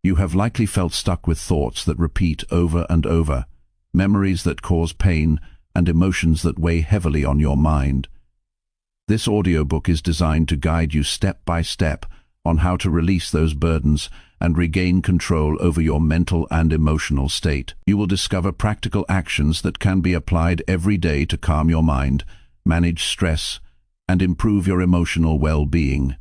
You have likely felt stuck with thoughts that repeat over and over, memories that cause pain, and emotions that weigh heavily on your mind. This audiobook is designed to guide you step by step on how to release those burdens and regain control over your mental and emotional state. You will discover practical actions that can be applied every day to calm your mind, manage stress, and improve your emotional well-being.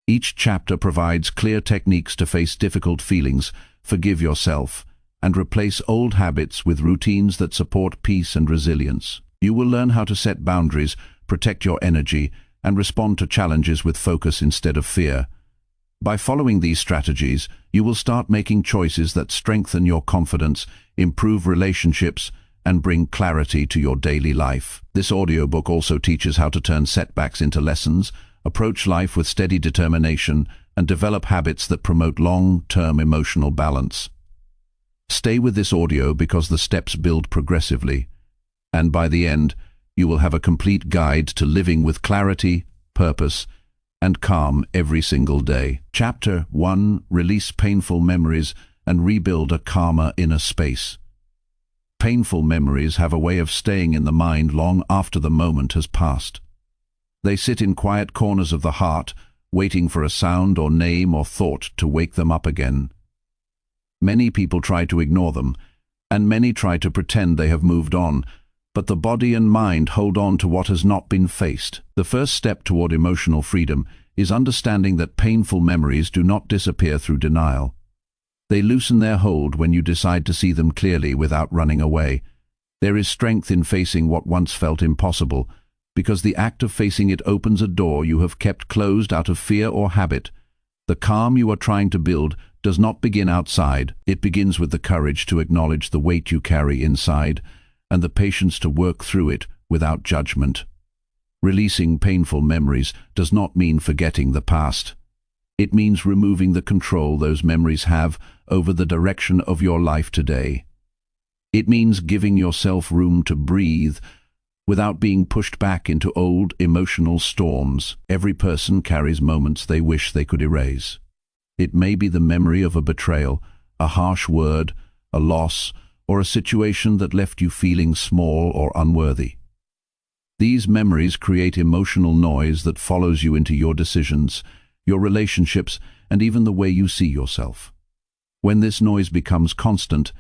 Each chapter provides clear techniques to face difficult feelings, forgive yourself, and replace old habits with routines that support peace and resilience. You will learn how to set boundaries, protect your energy, and respond to challenges with focus instead of fear. By following these strategies, you will start making choices that strengthen your confidence, improve relationships, and bring clarity to your daily life. This audiobook also teaches how to turn setbacks into lessons, approach life with steady determination, and develop habits that promote long-term emotional balance. Stay with this audio because the steps build progressively, and by the end, you will have a complete guide to living with clarity, purpose, and calm every single day. Chapter 1: Release painful memories and rebuild a calmer inner space. Painful memories have a way of staying in the mind long after the moment has passed. They sit in quiet corners of the heart, waiting for a sound or name or thought to wake them up again. Many people try to ignore them, and many try to pretend they have moved on, but the body and mind hold on to what has not been faced. The first step toward emotional freedom is understanding that painful memories do not disappear through denial. They loosen their hold when you decide to see them clearly without running away. There is strength in facing what once felt impossible, because the act of facing it opens a door you have kept closed out of fear or habit. The calm you are trying to build does not begin outside. It begins with the courage to acknowledge the weight you carry inside, and the patience to work through it without judgment. Releasing painful memories does not mean forgetting the past. It means removing the control those memories have over the direction of your life today. It means giving yourself room to breathe without being pushed back into old emotional storms. Every person carries moments they wish they could erase. It may be the memory of a betrayal, a harsh word, a loss, or a situation that left you feeling small or unworthy. These memories create emotional noise that follows you into your decisions, your relationships, and even the way you see yourself. When this noise becomes constant,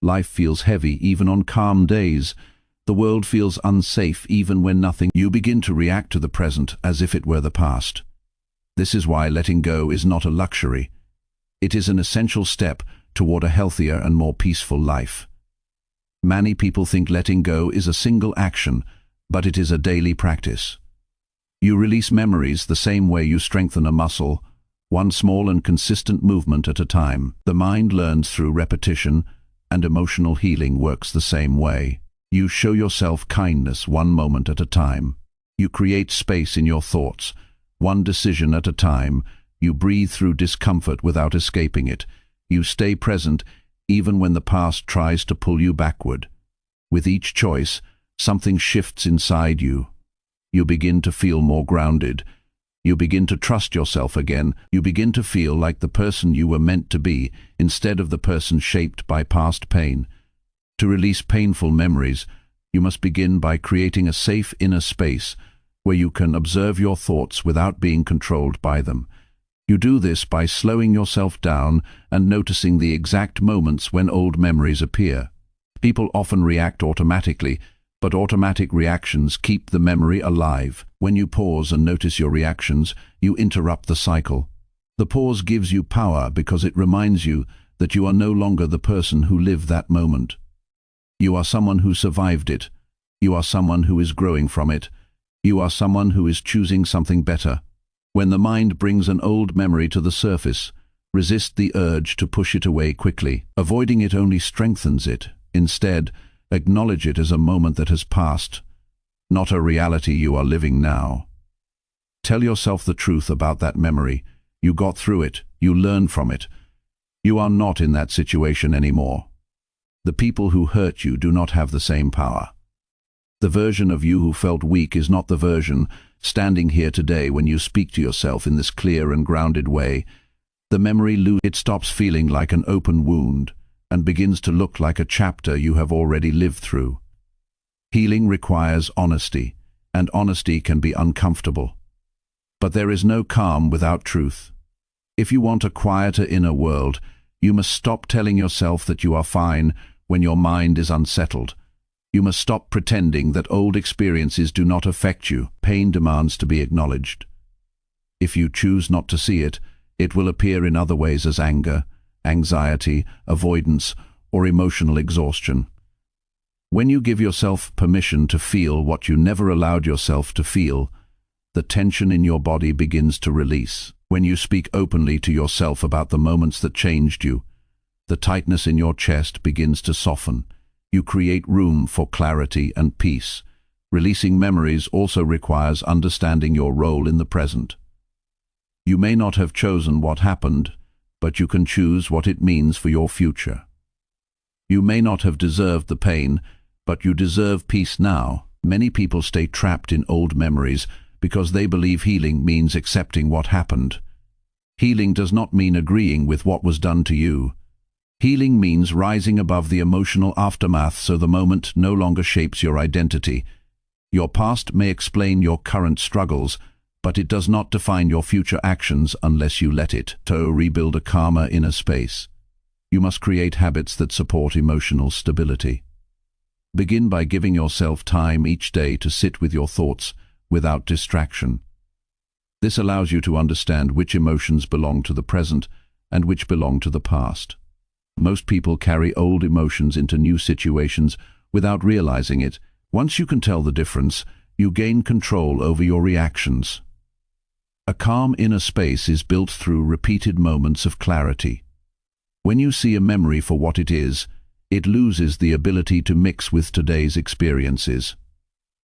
life feels heavy even on calm days. The world feels unsafe even when nothing. You begin to react to the present as if it were the past. This is why letting go is not a luxury. It is an essential step toward a healthier and more peaceful life. Many people think letting go is a single action, but it is a daily practice. You release memories the same way you strengthen a muscle, one small and consistent movement at a time. The mind learns through repetition, and emotional healing works the same way. You show yourself kindness one moment at a time. You create space in your thoughts, one decision at a time. You breathe through discomfort without escaping it. You stay present even when the past tries to pull you backward. With each choice, something shifts inside you. You begin to feel more grounded. You begin to trust yourself again. You begin to feel like the person you were meant to be, instead of the person shaped by past pain. To release painful memories, you must begin by creating a safe inner space where you can observe your thoughts without being controlled by them. You do this by slowing yourself down and noticing the exact moments when old memories appear. People often react automatically, but automatic reactions keep the memory alive. When you pause and notice your reactions, you interrupt the cycle. The pause gives you power because it reminds you that you are no longer the person who lived that moment. You are someone who survived it. You are someone who is growing from it. You are someone who is choosing something better. When the mind brings an old memory to the surface, resist the urge to push it away quickly. Avoiding it only strengthens it. Instead, acknowledge it as a moment that has passed, not a reality you are living now. Tell yourself the truth about that memory. You got through it. You learned from it. You are not in that situation anymore. The people who hurt you do not have the same power. The version of you who felt weak is not the version standing here today when you speak to yourself in this clear and grounded way. The memory it stops feeling like an open wound and begins to look like a chapter you have already lived through. Healing requires honesty, and honesty can be uncomfortable. But there is no calm without truth. If you want a quieter inner world, you must stop telling yourself that you are fine when your mind is unsettled. You must stop pretending that old experiences do not affect you. Pain demands to be acknowledged. If you choose not to see it, it will appear in other ways as anger, anxiety, avoidance, or emotional exhaustion. When you give yourself permission to feel what you never allowed yourself to feel, the tension in your body begins to release. When you speak openly to yourself about the moments that changed you, the tightness in your chest begins to soften. You create room for clarity and peace. Releasing memories also requires understanding your role in the present. You may not have chosen what happened, but you can choose what it means for your future. You may not have deserved the pain, but you deserve peace now. Many people stay trapped in old memories because they believe healing means accepting what happened. Healing does not mean agreeing with what was done to you. Healing means rising above the emotional aftermath so the moment no longer shapes your identity. Your past may explain your current struggles, but it does not define your future actions unless you let it. To rebuild a calmer inner space, you must create habits that support emotional stability. Begin by giving yourself time each day to sit with your thoughts without distraction. This allows you to understand which emotions belong to the present and which belong to the past. Most people carry old emotions into new situations without realizing it. Once you can tell the difference, you gain control over your reactions. A calm inner space is built through repeated moments of clarity. When you see a memory for what it is, it loses the ability to mix with today's experiences.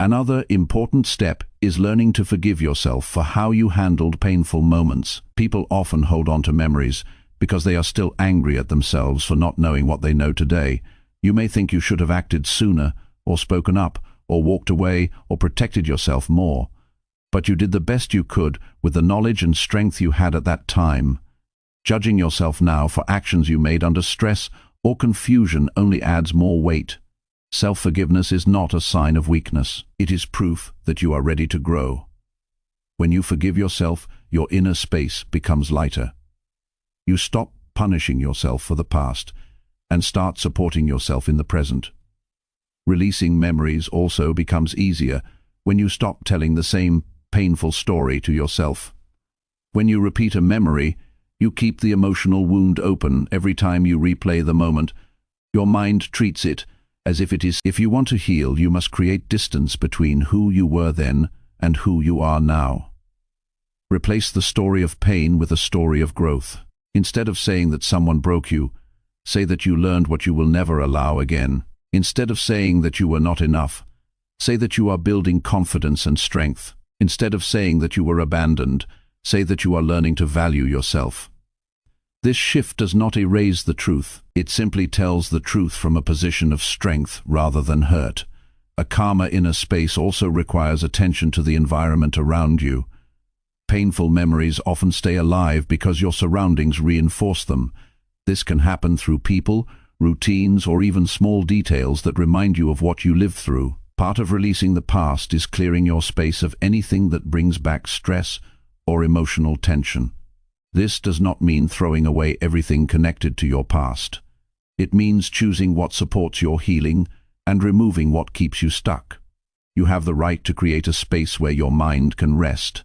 Another important step is learning to forgive yourself for how you handled painful moments. People often hold on to memories because they are still angry at themselves for not knowing what they know today. You may think you should have acted sooner, or spoken up, or walked away, or protected yourself more. But you did the best you could with the knowledge and strength you had at that time. Judging yourself now for actions you made under stress or confusion only adds more weight. Self-forgiveness is not a sign of weakness. It is proof that you are ready to grow. When you forgive yourself, your inner space becomes lighter. You stop punishing yourself for the past and start supporting yourself in the present. Releasing memories also becomes easier when you stop telling the same painful story to yourself. When you repeat a memory, you keep the emotional wound open. Every time you replay the moment, your mind treats it as if it is. If you want to heal, you must create distance between who you were then and who you are now. Replace the story of pain with a story of growth. Instead of saying that someone broke you, say that you learned what you will never allow again. Instead of saying that you were not enough, say that you are building confidence and strength. Instead of saying that you were abandoned, say that you are learning to value yourself. This shift does not erase the truth. It simply tells the truth from a position of strength rather than hurt. A calmer inner space also requires attention to the environment around you. Painful memories often stay alive because your surroundings reinforce them. This can happen through people, routines, or even small details that remind you of what you lived through. Part of releasing the past is clearing your space of anything that brings back stress or emotional tension. This does not mean throwing away everything connected to your past. It means choosing what supports your healing and removing what keeps you stuck. You have the right to create a space where your mind can rest.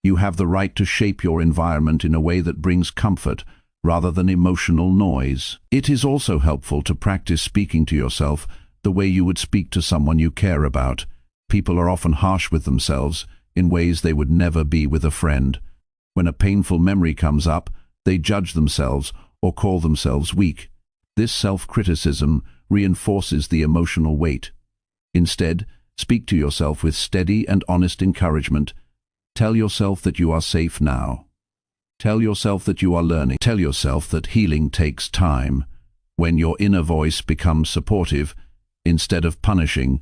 You have the right to shape your environment in a way that brings comfort rather than emotional noise. It is also helpful to practice speaking to yourself the way you would speak to someone you care about. People are often harsh with themselves in ways they would never be with a friend. When a painful memory comes up, they judge themselves or call themselves weak. This self-criticism reinforces the emotional weight. Instead, speak to yourself with steady and honest encouragement. Tell yourself that you are safe now. Tell yourself that you are learning. Tell yourself that healing takes time. When your inner voice becomes supportive, instead of punishing,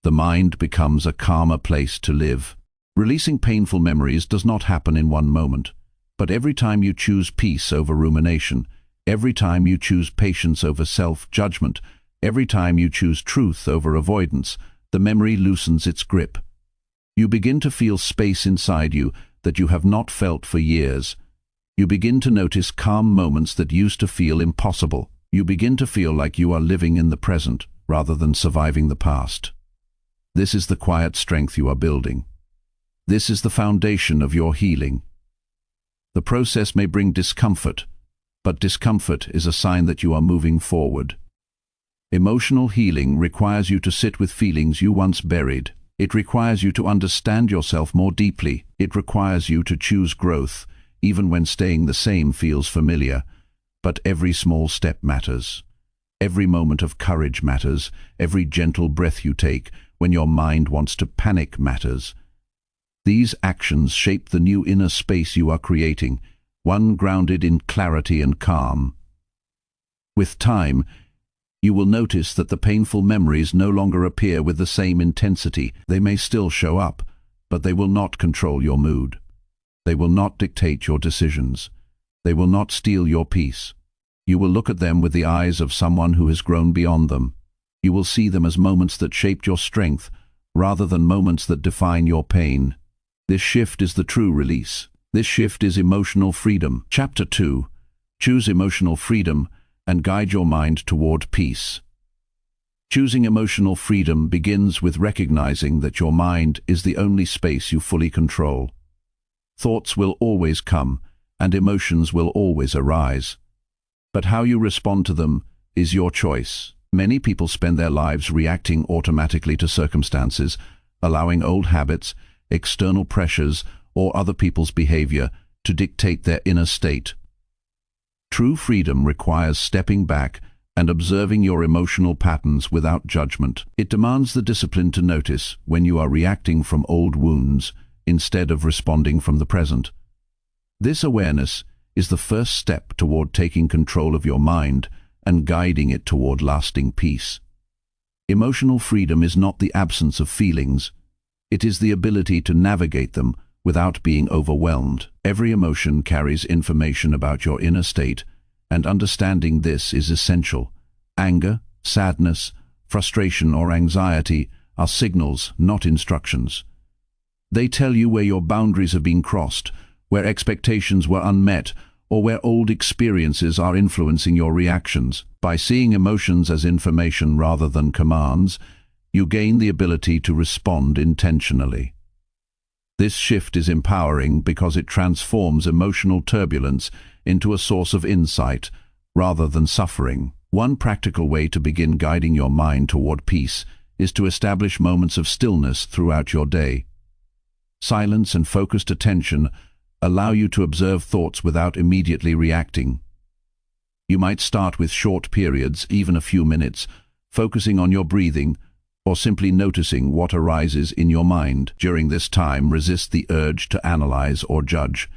the mind becomes a calmer place to live. Releasing painful memories does not happen in one moment. But every time you choose peace over rumination, every time you choose patience over self-judgment, every time you choose truth over avoidance, the memory loosens its grip. You begin to feel space inside you that you have not felt for years. You begin to notice calm moments that used to feel impossible. You begin to feel like you are living in the present rather than surviving the past. This is the quiet strength you are building. This is the foundation of your healing. The process may bring discomfort, but discomfort is a sign that you are moving forward. Emotional healing requires you to sit with feelings you once buried. It requires you to understand yourself more deeply. It requires you to choose growth, even when staying the same feels familiar. But every small step matters. Every moment of courage matters. Every gentle breath you take when your mind wants to panic matters. These actions shape the new inner space you are creating, one grounded in clarity and calm. With time, you will notice that the painful memories no longer appear with the same intensity. They may still show up, but they will not control your mood. They will not dictate your decisions. They will not steal your peace. You will look at them with the eyes of someone who has grown beyond them. You will see them as moments that shaped your strength, rather than moments that define your pain. This shift is the true release. This shift is emotional freedom. Chapter 2. Choose emotional freedom and guide your mind toward peace. Choosing emotional freedom begins with recognizing that your mind is the only space you fully control. Thoughts will always come, and emotions will always arise. But how you respond to them is your choice. Many people spend their lives reacting automatically to circumstances, allowing old habits, external pressures, or other people's behavior to dictate their inner state. True freedom requires stepping back and observing your emotional patterns without judgment. It demands the discipline to notice when you are reacting from old wounds instead of responding from the present. This awareness is the first step toward taking control of your mind and guiding it toward lasting peace. Emotional freedom is not the absence of feelings. It is the ability to navigate them without being overwhelmed. Every emotion carries information about your inner state, and understanding this is essential. Anger, sadness, frustration, or anxiety are signals, not instructions. They tell you where your boundaries have been crossed, where expectations were unmet, or where old experiences are influencing your reactions. By seeing emotions as information rather than commands, you gain the ability to respond intentionally. This shift is empowering because it transforms emotional turbulence into a source of insight rather than suffering. One practical way to begin guiding your mind toward peace is to establish moments of stillness throughout your day. Silence and focused attention allow you to observe thoughts without immediately reacting. You might start with short periods, even a few minutes, focusing on your breathing, or simply noticing what arises in your mind. During this time, resist the urge to analyze or judge.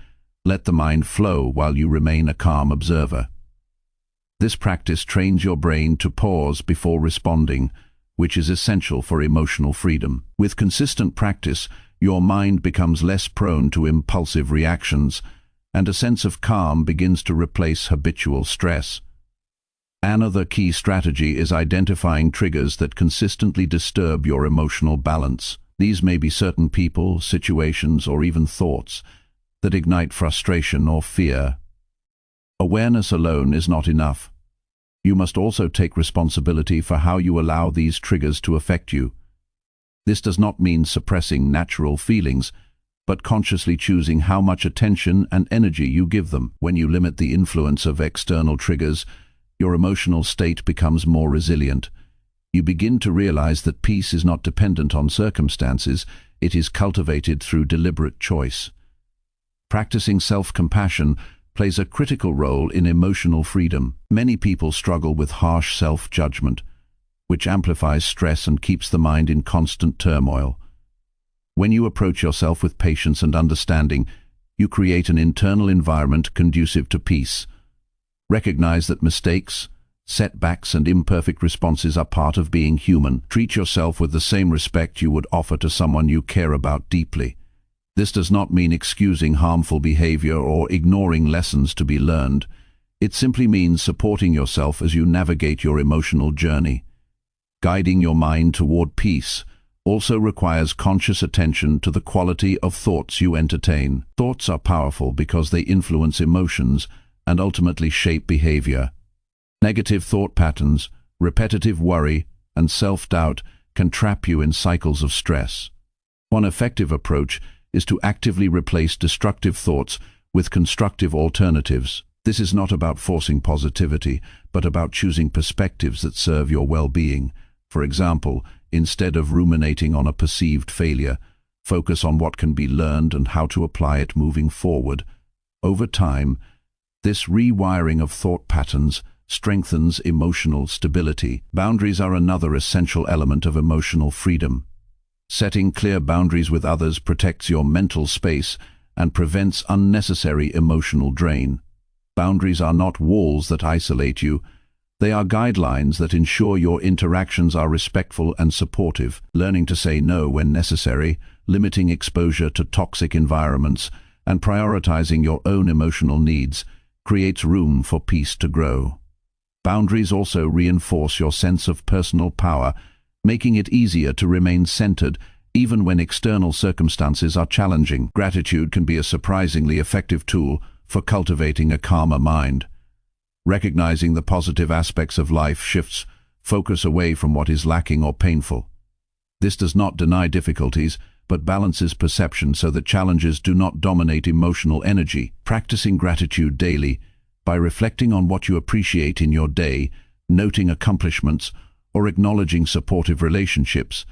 Let the mind flow while you remain a calm observer. This practice trains your brain to pause before responding, which is essential for emotional freedom. With consistent practice, your mind becomes less prone to impulsive reactions, and a sense of calm begins to replace habitual stress. Another key strategy is identifying triggers that consistently disturb your emotional balance. These may be certain people, situations, or even thoughts that ignite frustration or fear. Awareness alone is not enough. You must also take responsibility for how you allow these triggers to affect you. This does not mean suppressing natural feelings, but consciously choosing how much attention and energy you give them. When you limit the influence of external triggers, your emotional state becomes more resilient. You begin to realize that peace is not dependent on circumstances, it is cultivated through deliberate choice. Practicing self-compassion plays a critical role in emotional freedom. Many people struggle with harsh self-judgment, which amplifies stress and keeps the mind in constant turmoil. When you approach yourself with patience and understanding, you create an internal environment conducive to peace. Recognize that mistakes, setbacks, and imperfect responses are part of being human. Treat yourself with the same respect you would offer to someone you care about deeply. This does not mean excusing harmful behavior or ignoring lessons to be learned. It simply means supporting yourself as you navigate your emotional journey. Guiding your mind toward peace also requires conscious attention to the quality of thoughts you entertain. Thoughts are powerful because they influence emotions and ultimately shape behavior. Negative thought patterns, repetitive worry, and self-doubt can trap you in cycles of stress. One effective approach is to actively replace destructive thoughts with constructive alternatives. This is not about forcing positivity, but about choosing perspectives that serve your well-being. For example, instead of ruminating on a perceived failure, focus on what can be learned and how to apply it moving forward. Over time, this rewiring of thought patterns strengthens emotional stability. Boundaries are another essential element of emotional freedom. Setting clear boundaries with others protects your mental space and prevents unnecessary emotional drain. Boundaries are not walls that isolate you. They are guidelines that ensure your interactions are respectful and supportive. Learning to say no when necessary, limiting exposure to toxic environments, and prioritizing your own emotional needs creates room for peace to grow. Boundaries also reinforce your sense of personal power, making it easier to remain centered even when external circumstances are challenging. Gratitude can be a surprisingly effective tool for cultivating a calmer mind. Recognizing the positive aspects of life shifts focus away from what is lacking or painful. This does not deny difficulties, but balances perception so that challenges do not dominate emotional energy. Practicing gratitude daily, by reflecting on what you appreciate in your day, noting accomplishments, or acknowledging supportive relationships,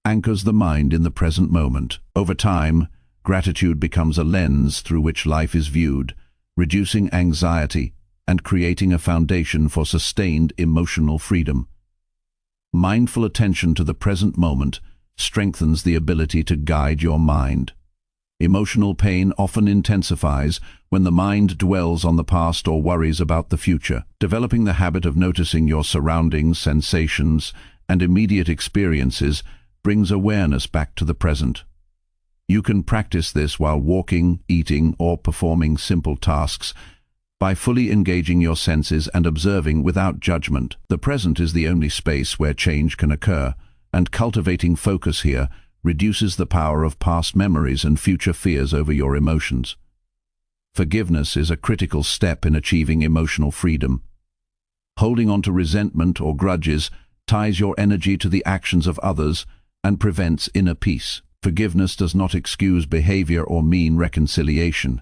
anchors the mind in the present moment. Over time, gratitude becomes a lens through which life is viewed, reducing anxiety and creating a foundation for sustained emotional freedom. Mindful attention to the present moment strengthens the ability to guide your mind. Emotional pain often intensifies when the mind dwells on the past or worries about the future. Developing the habit of noticing your surroundings, sensations, and immediate experiences brings awareness back to the present. You can practice this while walking, eating, or performing simple tasks by fully engaging your senses and observing without judgment. The present is the only space where change can occur, and cultivating focus here reduces the power of past memories and future fears over your emotions. Forgiveness is a critical step in achieving emotional freedom. Holding on to resentment or grudges ties your energy to the actions of others and prevents inner peace. Forgiveness does not excuse behavior or mean reconciliation.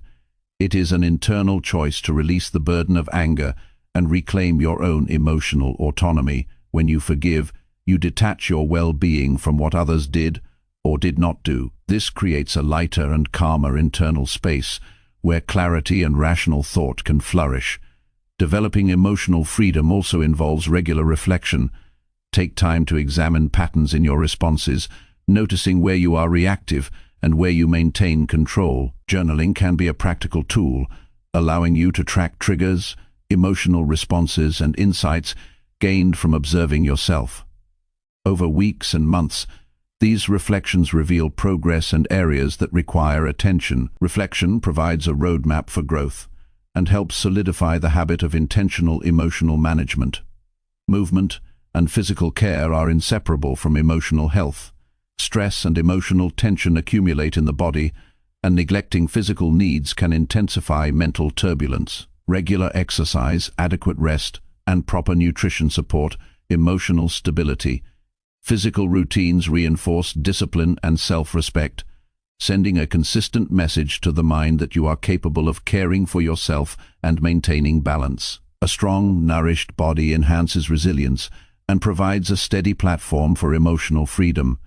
It is an internal choice to release the burden of anger and reclaim your own emotional autonomy. When you forgive, you detach your well-being from what others did or did not do. This creates a lighter and calmer internal space where clarity and rational thought can flourish. Developing emotional freedom also involves regular reflection. Take time to examine patterns in your responses, noticing where you are reactive and where you maintain control. Journaling can be a practical tool, allowing you to track triggers, emotional responses, and insights gained from observing yourself. Over weeks and months, these reflections reveal progress and areas that require attention. Reflection provides a roadmap for growth and helps solidify the habit of intentional emotional management. Movement and physical care are inseparable from emotional health. Stress and emotional tension accumulate in the body, and neglecting physical needs can intensify mental turbulence. Regular exercise, adequate rest, and proper nutrition support emotional stability. Physical routines reinforce discipline and self-respect, sending a consistent message to the mind that you are capable of caring for yourself and maintaining balance. A strong, nourished body enhances resilience and provides a steady platform for emotional freedom.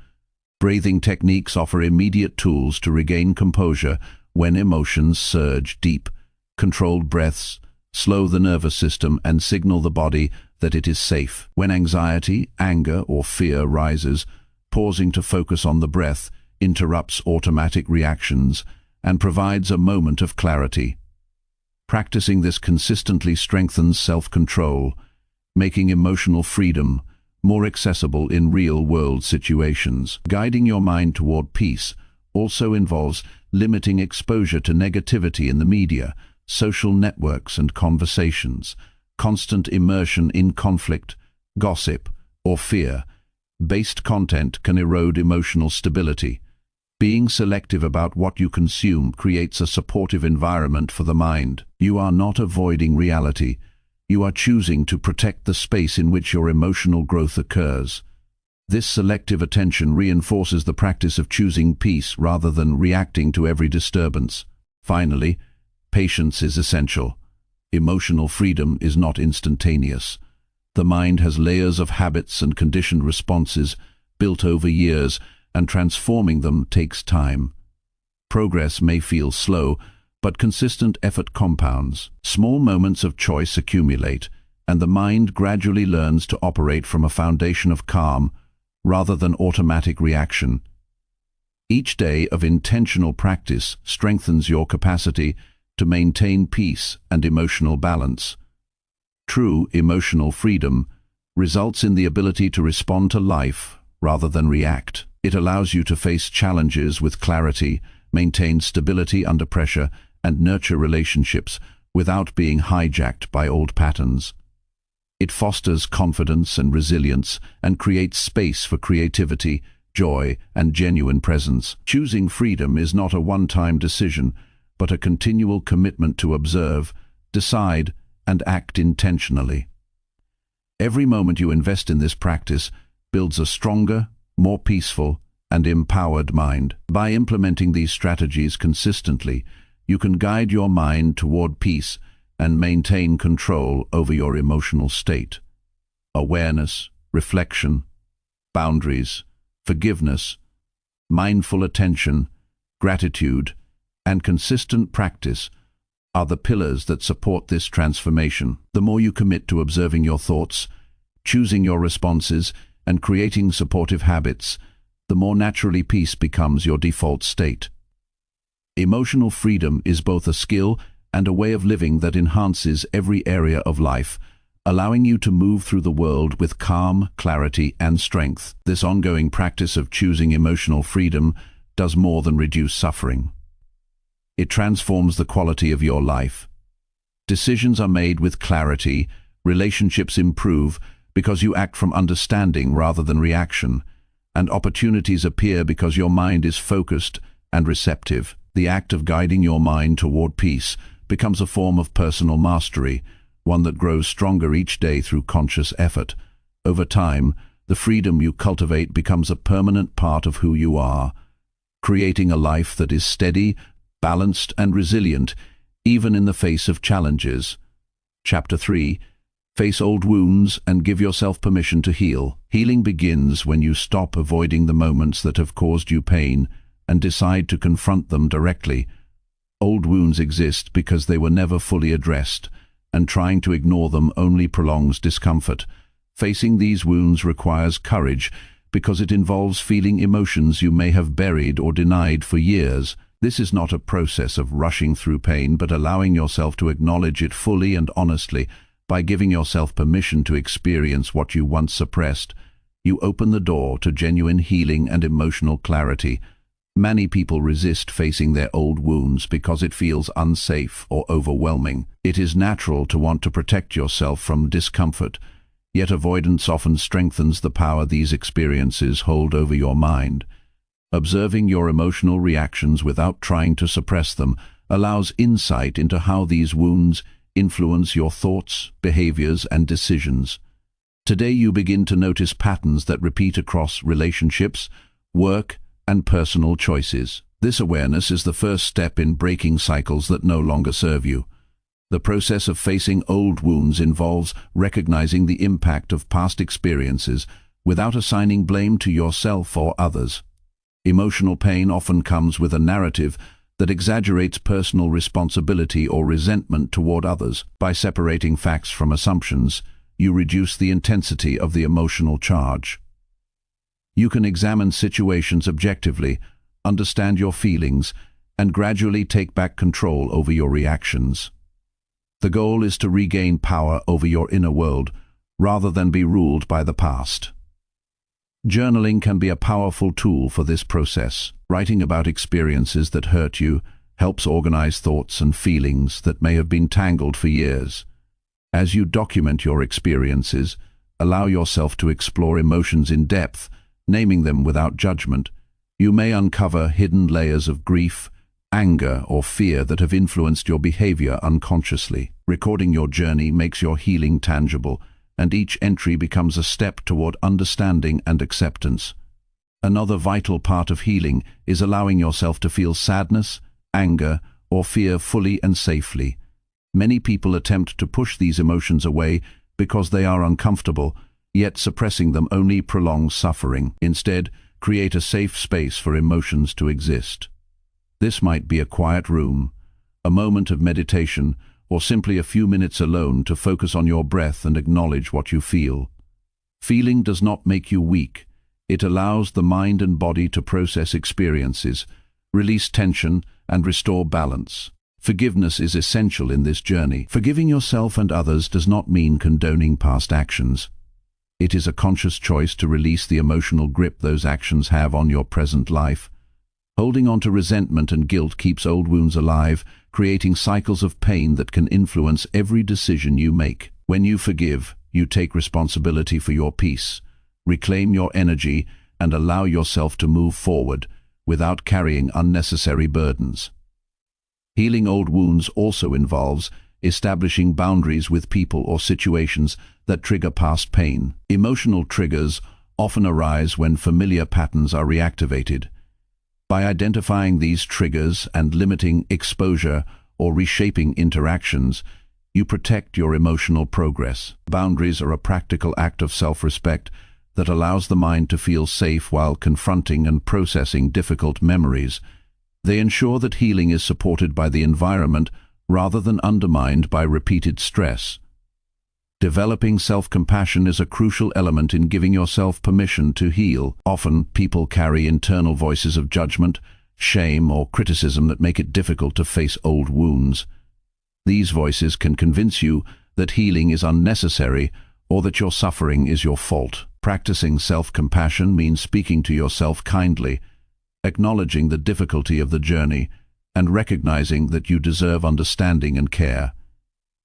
Breathing techniques offer immediate tools to regain composure when emotions surge. Deep, controlled breaths slow the nervous system and signal the body that it is safe. When anxiety, anger, or fear rises, pausing to focus on the breath interrupts automatic reactions and provides a moment of clarity. Practicing this consistently strengthens self-control, making emotional freedom more accessible in real-world situations. Guiding your mind toward peace also involves limiting exposure to negativity in the media, social networks and conversations. Constant immersion in conflict, gossip, or fear-based content can erode emotional stability. Being selective about what you consume creates a supportive environment for the mind. You are not avoiding reality. You are choosing to protect the space in which your emotional growth occurs. This selective attention reinforces the practice of choosing peace rather than reacting to every disturbance. Finally, patience is essential. Emotional freedom is not instantaneous. The mind has layers of habits and conditioned responses built over years, and transforming them takes time. Progress may feel slow, but consistent effort compounds. Small moments of choice accumulate, and the mind gradually learns to operate from a foundation of calm rather than automatic reaction. Each day of intentional practice strengthens your capacity to maintain peace and emotional balance. True emotional freedom results in the ability to respond to life rather than react. It allows you to face challenges with clarity, maintain stability under pressure, and nurture relationships without being hijacked by old patterns. It fosters confidence and resilience and creates space for creativity, joy, and genuine presence. Choosing freedom is not a one-time decision, but a continual commitment to observe, decide, and act intentionally. Every moment you invest in this practice builds a stronger, more peaceful, and empowered mind. By implementing these strategies consistently, you can guide your mind toward peace and maintain control over your emotional state. Awareness, reflection, boundaries, forgiveness, mindful attention, gratitude, and consistent practice are the pillars that support this transformation. The more you commit to observing your thoughts, choosing your responses, and creating supportive habits, the more naturally peace becomes your default state. Emotional freedom is both a skill and a way of living that enhances every area of life, allowing you to move through the world with calm, clarity, and strength. This ongoing practice of choosing emotional freedom does more than reduce suffering. It transforms the quality of your life. Decisions are made with clarity, relationships improve because you act from understanding rather than reaction, and opportunities appear because your mind is focused and receptive. The act of guiding your mind toward peace becomes a form of personal mastery, one that grows stronger each day through conscious effort. Over time, the freedom you cultivate becomes a permanent part of who you are, creating a life that is steady, balanced, and resilient, even in the face of challenges. Chapter 3. Face old wounds and give yourself permission to heal. Healing begins when you stop avoiding the moments that have caused you pain and decide to confront them directly. Old wounds exist because they were never fully addressed, and trying to ignore them only prolongs discomfort. Facing these wounds requires courage because it involves feeling emotions you may have buried or denied for years. This is not a process of rushing through pain, but allowing yourself to acknowledge it fully and honestly. By giving yourself permission to experience what you once suppressed, you open the door to genuine healing and emotional clarity. Many people resist facing their old wounds because it feels unsafe or overwhelming. It is natural to want to protect yourself from discomfort, yet avoidance often strengthens the power these experiences hold over your mind. Observing your emotional reactions without trying to suppress them allows insight into how these wounds influence your thoughts, behaviors, and decisions. Today you begin to notice patterns that repeat across relationships, work, and personal choices. This awareness is the first step in breaking cycles that no longer serve you. The process of facing old wounds involves recognizing the impact of past experiences without assigning blame to yourself or others. Emotional pain often comes with a narrative that exaggerates personal responsibility or resentment toward others. By separating facts from assumptions, you reduce the intensity of the emotional charge. You can examine situations objectively, understand your feelings, and gradually take back control over your reactions. The goal is to regain power over your inner world, rather than be ruled by the past. Journaling can be a powerful tool for this process. Writing about experiences that hurt you helps organize thoughts and feelings that may have been tangled for years. As you document your experiences, allow yourself to explore emotions in depth, naming them without judgment. You may uncover hidden layers of grief, anger, or fear that have influenced your behavior unconsciously. Recording your journey makes your healing tangible, and each entry becomes a step toward understanding and acceptance. Another vital part of healing is allowing yourself to feel sadness, anger, or fear fully and safely. Many people attempt to push these emotions away because they are uncomfortable, yet suppressing them only prolongs suffering. Instead, create a safe space for emotions to exist. This might be a quiet room, a moment of meditation, or simply a few minutes alone to focus on your breath and acknowledge what you feel. Feeling does not make you weak. It allows the mind and body to process experiences, release tension, and restore balance. Forgiveness is essential in this journey. Forgiving yourself and others does not mean condoning past actions. It is a conscious choice to release the emotional grip those actions have on your present life. Holding on to resentment and guilt keeps old wounds alive, creating cycles of pain that can influence every decision you make. When you forgive, you take responsibility for your peace, reclaim your energy, and allow yourself to move forward without carrying unnecessary burdens. Healing old wounds also involves establishing boundaries with people or situations that trigger past pain. Emotional triggers often arise when familiar patterns are reactivated. By identifying these triggers and limiting exposure or reshaping interactions, you protect your emotional progress. Boundaries are a practical act of self-respect that allows the mind to feel safe while confronting and processing difficult memories. They ensure that healing is supported by the environment rather than undermined by repeated stress. Developing self-compassion is a crucial element in giving yourself permission to heal. Often, people carry internal voices of judgment, shame, or criticism that make it difficult to face old wounds. These voices can convince you that healing is unnecessary or that your suffering is your fault. Practicing self-compassion means speaking to yourself kindly, acknowledging the difficulty of the journey, and recognizing that you deserve understanding and care.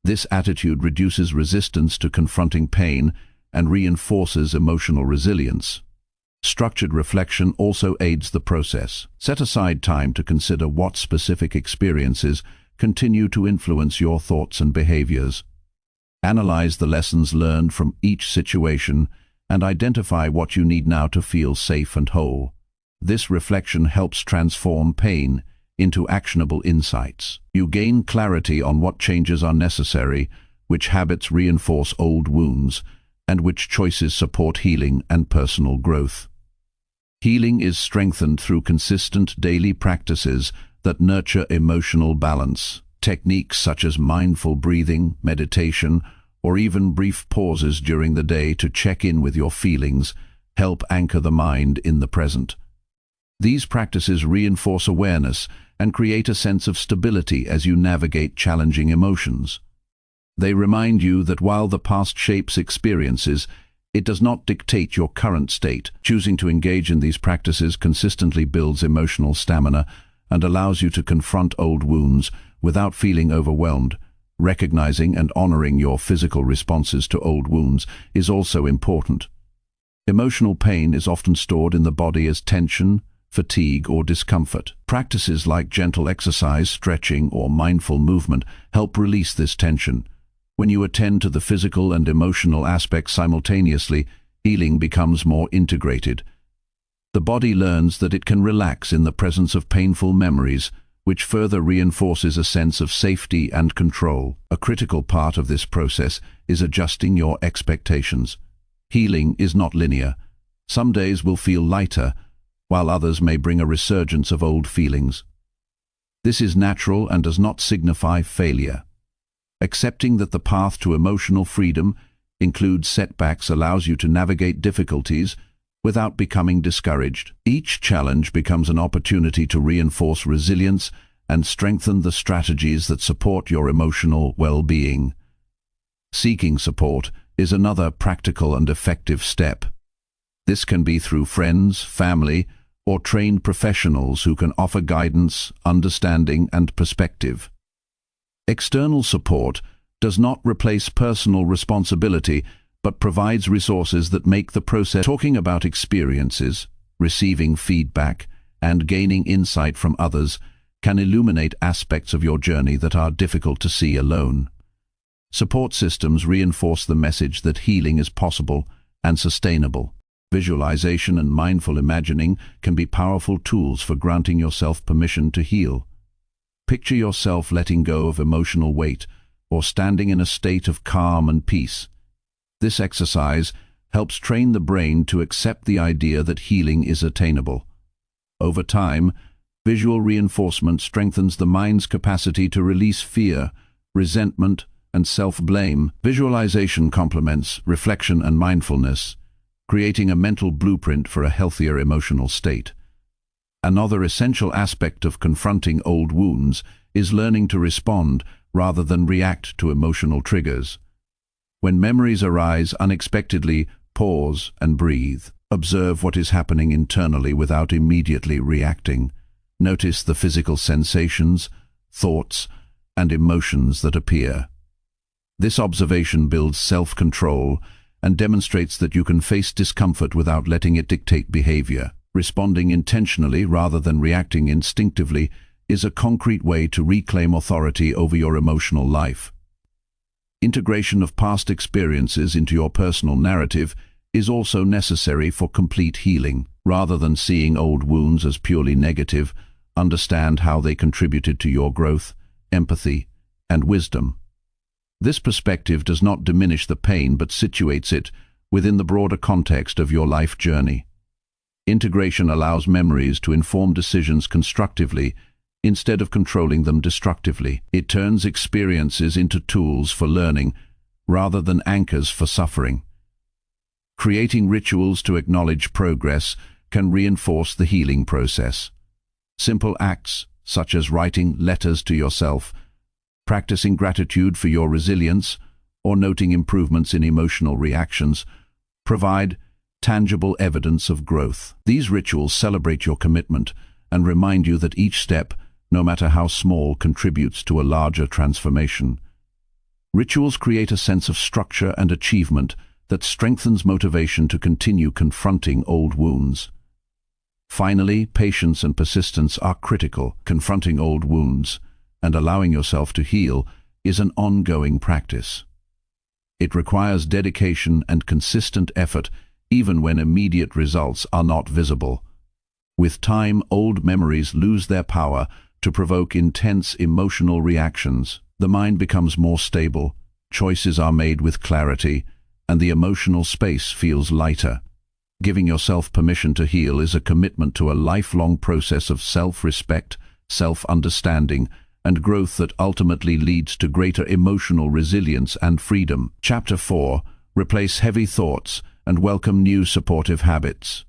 This attitude reduces resistance to confronting pain and reinforces emotional resilience. Structured reflection also aids the process. Set aside time to consider what specific experiences continue to influence your thoughts and behaviors. Analyze the lessons learned from each situation and identify what you need now to feel safe and whole. This reflection helps transform pain into actionable insights. You gain clarity on what changes are necessary, which habits reinforce old wounds, and which choices support healing and personal growth. Healing is strengthened through consistent daily practices that nurture emotional balance. Techniques such as mindful breathing, meditation, or even brief pauses during the day to check in with your feelings help anchor the mind in the present. These practices reinforce awareness and create a sense of stability as you navigate challenging emotions. They remind you that while the past shapes experiences, it does not dictate your current state. Choosing to engage in these practices consistently builds emotional stamina and allows you to confront old wounds without feeling overwhelmed. Recognizing and honoring your physical responses to old wounds is also important. Emotional pain is often stored in the body as tension, fatigue, or discomfort. Practices like gentle exercise, stretching, or mindful movement help release this tension. When you attend to the physical and emotional aspects simultaneously, healing becomes more integrated. The body learns that it can relax in the presence of painful memories, which further reinforces a sense of safety and control. A critical part of this process is adjusting your expectations. Healing is not linear. Some days will feel lighter, while others may bring a resurgence of old feelings. This is natural and does not signify failure. Accepting that the path to emotional freedom includes setbacks allows you to navigate difficulties without becoming discouraged. Each challenge becomes an opportunity to reinforce resilience and strengthen the strategies that support your emotional well-being. Seeking support is another practical and effective step. This can be through friends, family, or trained professionals who can offer guidance, understanding, and perspective. External support does not replace personal responsibility, but provides resources that make the process. Talking about experiences, receiving feedback, and gaining insight from others can illuminate aspects of your journey that are difficult to see alone. Support systems reinforce the message that healing is possible and sustainable. Visualization and mindful imagining can be powerful tools for granting yourself permission to heal. Picture yourself letting go of emotional weight or standing in a state of calm and peace. This exercise helps train the brain to accept the idea that healing is attainable. Over time, visual reinforcement strengthens the mind's capacity to release fear, resentment, and self-blame. Visualization complements reflection and mindfulness, creating a mental blueprint for a healthier emotional state. Another essential aspect of confronting old wounds is learning to respond rather than react to emotional triggers. When memories arise unexpectedly, pause and breathe. Observe what is happening internally without immediately reacting. Notice the physical sensations, thoughts, and emotions that appear. This observation builds self-control and demonstrates that you can face discomfort without letting it dictate behavior. Responding intentionally rather than reacting instinctively is a concrete way to reclaim authority over your emotional life. Integration of past experiences into your personal narrative is also necessary for complete healing. Rather than seeing old wounds as purely negative, understand how they contributed to your growth, empathy, and wisdom. This perspective does not diminish the pain but situates it within the broader context of your life journey. Integration allows memories to inform decisions constructively instead of controlling them destructively. It turns experiences into tools for learning rather than anchors for suffering. Creating rituals to acknowledge progress can reinforce the healing process. Simple acts, such as writing letters to yourself, practicing gratitude for your resilience, or noting improvements in emotional reactions, provide tangible evidence of growth. These rituals celebrate your commitment and remind you that each step, no matter how small, contributes to a larger transformation. Rituals create a sense of structure and achievement that strengthens motivation to continue confronting old wounds. Finally, patience and persistence are critical. Confronting old wounds and allowing yourself to heal is an ongoing practice. It requires dedication and consistent effort, even when immediate results are not visible. With time, old memories lose their power to provoke intense emotional reactions. The mind becomes more stable, choices are made with clarity, and the emotional space feels lighter. Giving yourself permission to heal is a commitment to a lifelong process of self-respect, self-understanding, and growth that ultimately leads to greater emotional resilience and freedom. Chapter 4. Replace heavy thoughts and welcome new supportive habits.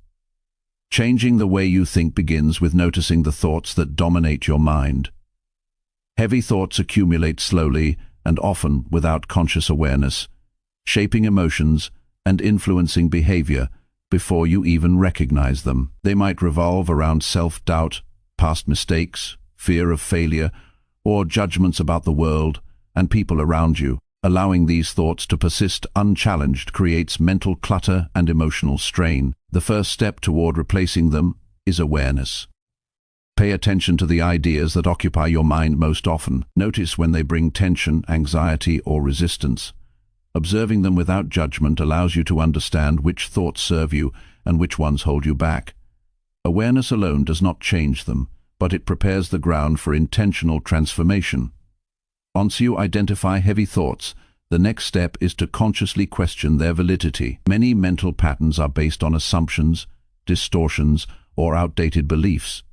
Changing the way you think begins with noticing the thoughts that dominate your mind. Heavy thoughts accumulate slowly and often without conscious awareness, shaping emotions and influencing behavior before you even recognize them. They might revolve around self-doubt, past mistakes, fear of failure, or judgments about the world and people around you. Allowing these thoughts to persist unchallenged creates mental clutter and emotional strain. The first step toward replacing them is awareness. Pay attention to the ideas that occupy your mind most often. Notice when they bring tension, anxiety, or resistance. Observing them without judgment allows you to understand which thoughts serve you and which ones hold you back. Awareness alone does not change them, but it prepares the ground for intentional transformation. Once you identify heavy thoughts, the next step is to consciously question their validity. Many mental patterns are based on assumptions, distortions, or outdated beliefs.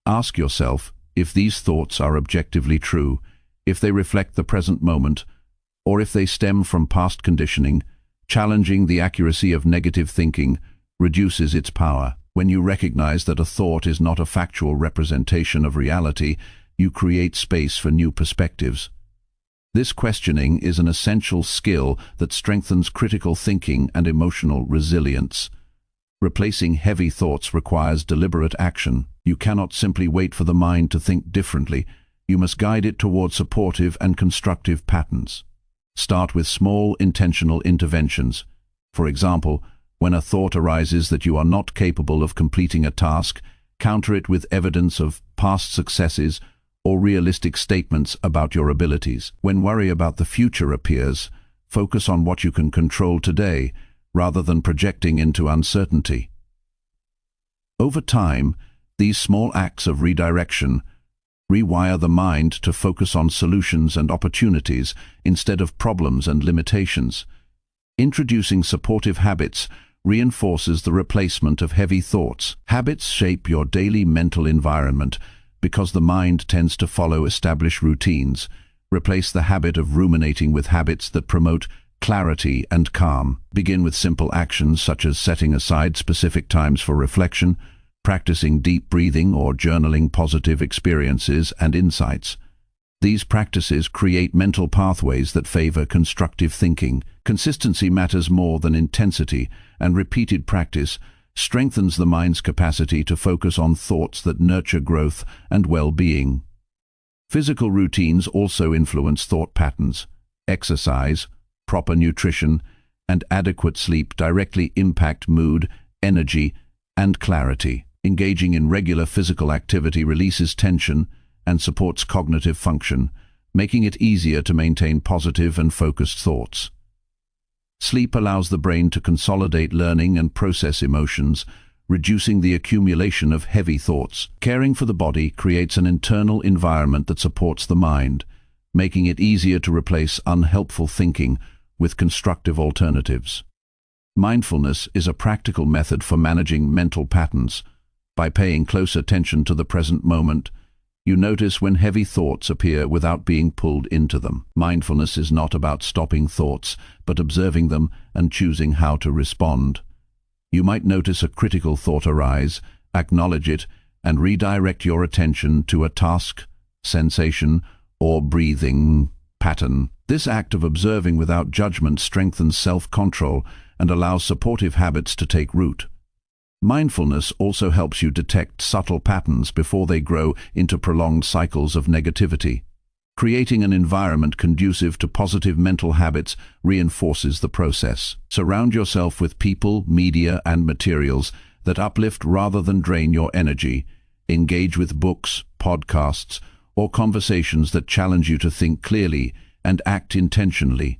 Ask yourself if these thoughts are objectively true, if they reflect the present moment, or if they stem from past conditioning. Challenging the accuracy of negative thinking reduces its power. When you recognize that a thought is not a factual representation of reality, you create space for new perspectives. This questioning is an essential skill that strengthens critical thinking and emotional resilience. Replacing heavy thoughts requires deliberate action. You cannot simply wait for the mind to think differently. You must guide it toward supportive and constructive patterns. Start with small, intentional interventions. For example, when a thought arises that you are not capable of completing a task, counter it with evidence of past successes or realistic statements about your abilities. When worry about the future appears, focus on what you can control today rather than projecting into uncertainty. Over time, these small acts of redirection rewire the mind to focus on solutions and opportunities instead of problems and limitations. Introducing supportive habits reinforces the replacement of heavy thoughts. Habits shape your daily mental environment because the mind tends to follow established routines. Replace the habit of ruminating with habits that promote clarity and calm. Begin with simple actions such as setting aside specific times for reflection, practicing deep breathing or journaling positive experiences and insights. These practices create mental pathways that favor constructive thinking. Consistency matters more than intensity, and repeated practice strengthens the mind's capacity to focus on thoughts that nurture growth and well-being. Physical routines also influence thought patterns. Exercise, proper nutrition, and adequate sleep directly impact mood, energy, and clarity. Engaging in regular physical activity releases tension and supports cognitive function, making it easier to maintain positive and focused thoughts. Sleep allows the brain to consolidate learning and process emotions, reducing the accumulation of heavy thoughts. Caring for the body creates an internal environment that supports the mind, making it easier to replace unhelpful thinking with constructive alternatives. Mindfulness is a practical method for managing mental patterns. By paying close attention to the present moment, you notice when heavy thoughts appear without being pulled into them. Mindfulness is not about stopping thoughts, but observing them and choosing how to respond. You might notice a critical thought arise, acknowledge it, and redirect your attention to a task, sensation, or breathing pattern. This act of observing without judgment strengthens self-control and allows supportive habits to take root. Mindfulness also helps you detect subtle patterns before they grow into prolonged cycles of negativity. Creating an environment conducive to positive mental habits reinforces the process. Surround yourself with people, media, and materials that uplift rather than drain your energy. Engage with books, podcasts, or conversations that challenge you to think clearly and act intentionally.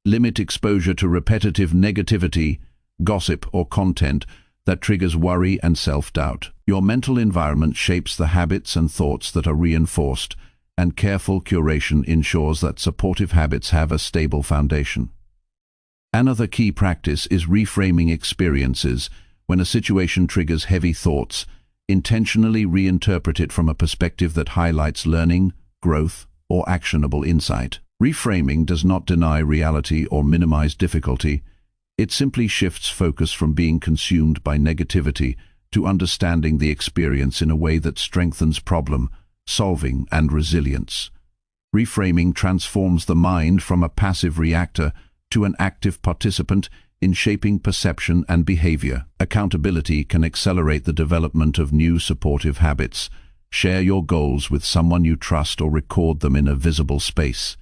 Limit exposure to repetitive negativity, gossip, or content that triggers worry and self-doubt. Your mental environment shapes the habits and thoughts that are reinforced, and careful curation ensures that supportive habits have a stable foundation. Another key practice is reframing experiences. When a situation triggers heavy thoughts, intentionally reinterpret it from a perspective that highlights learning, growth, or actionable insight. Reframing does not deny reality or minimize difficulty. It simply shifts focus from being consumed by negativity to understanding the experience in a way that strengthens problem-solving and resilience. Reframing transforms the mind from a passive reactor to an active participant in shaping perception and behavior. Accountability can accelerate the development of new supportive habits. Share your goals with someone you trust or record them in a visible space.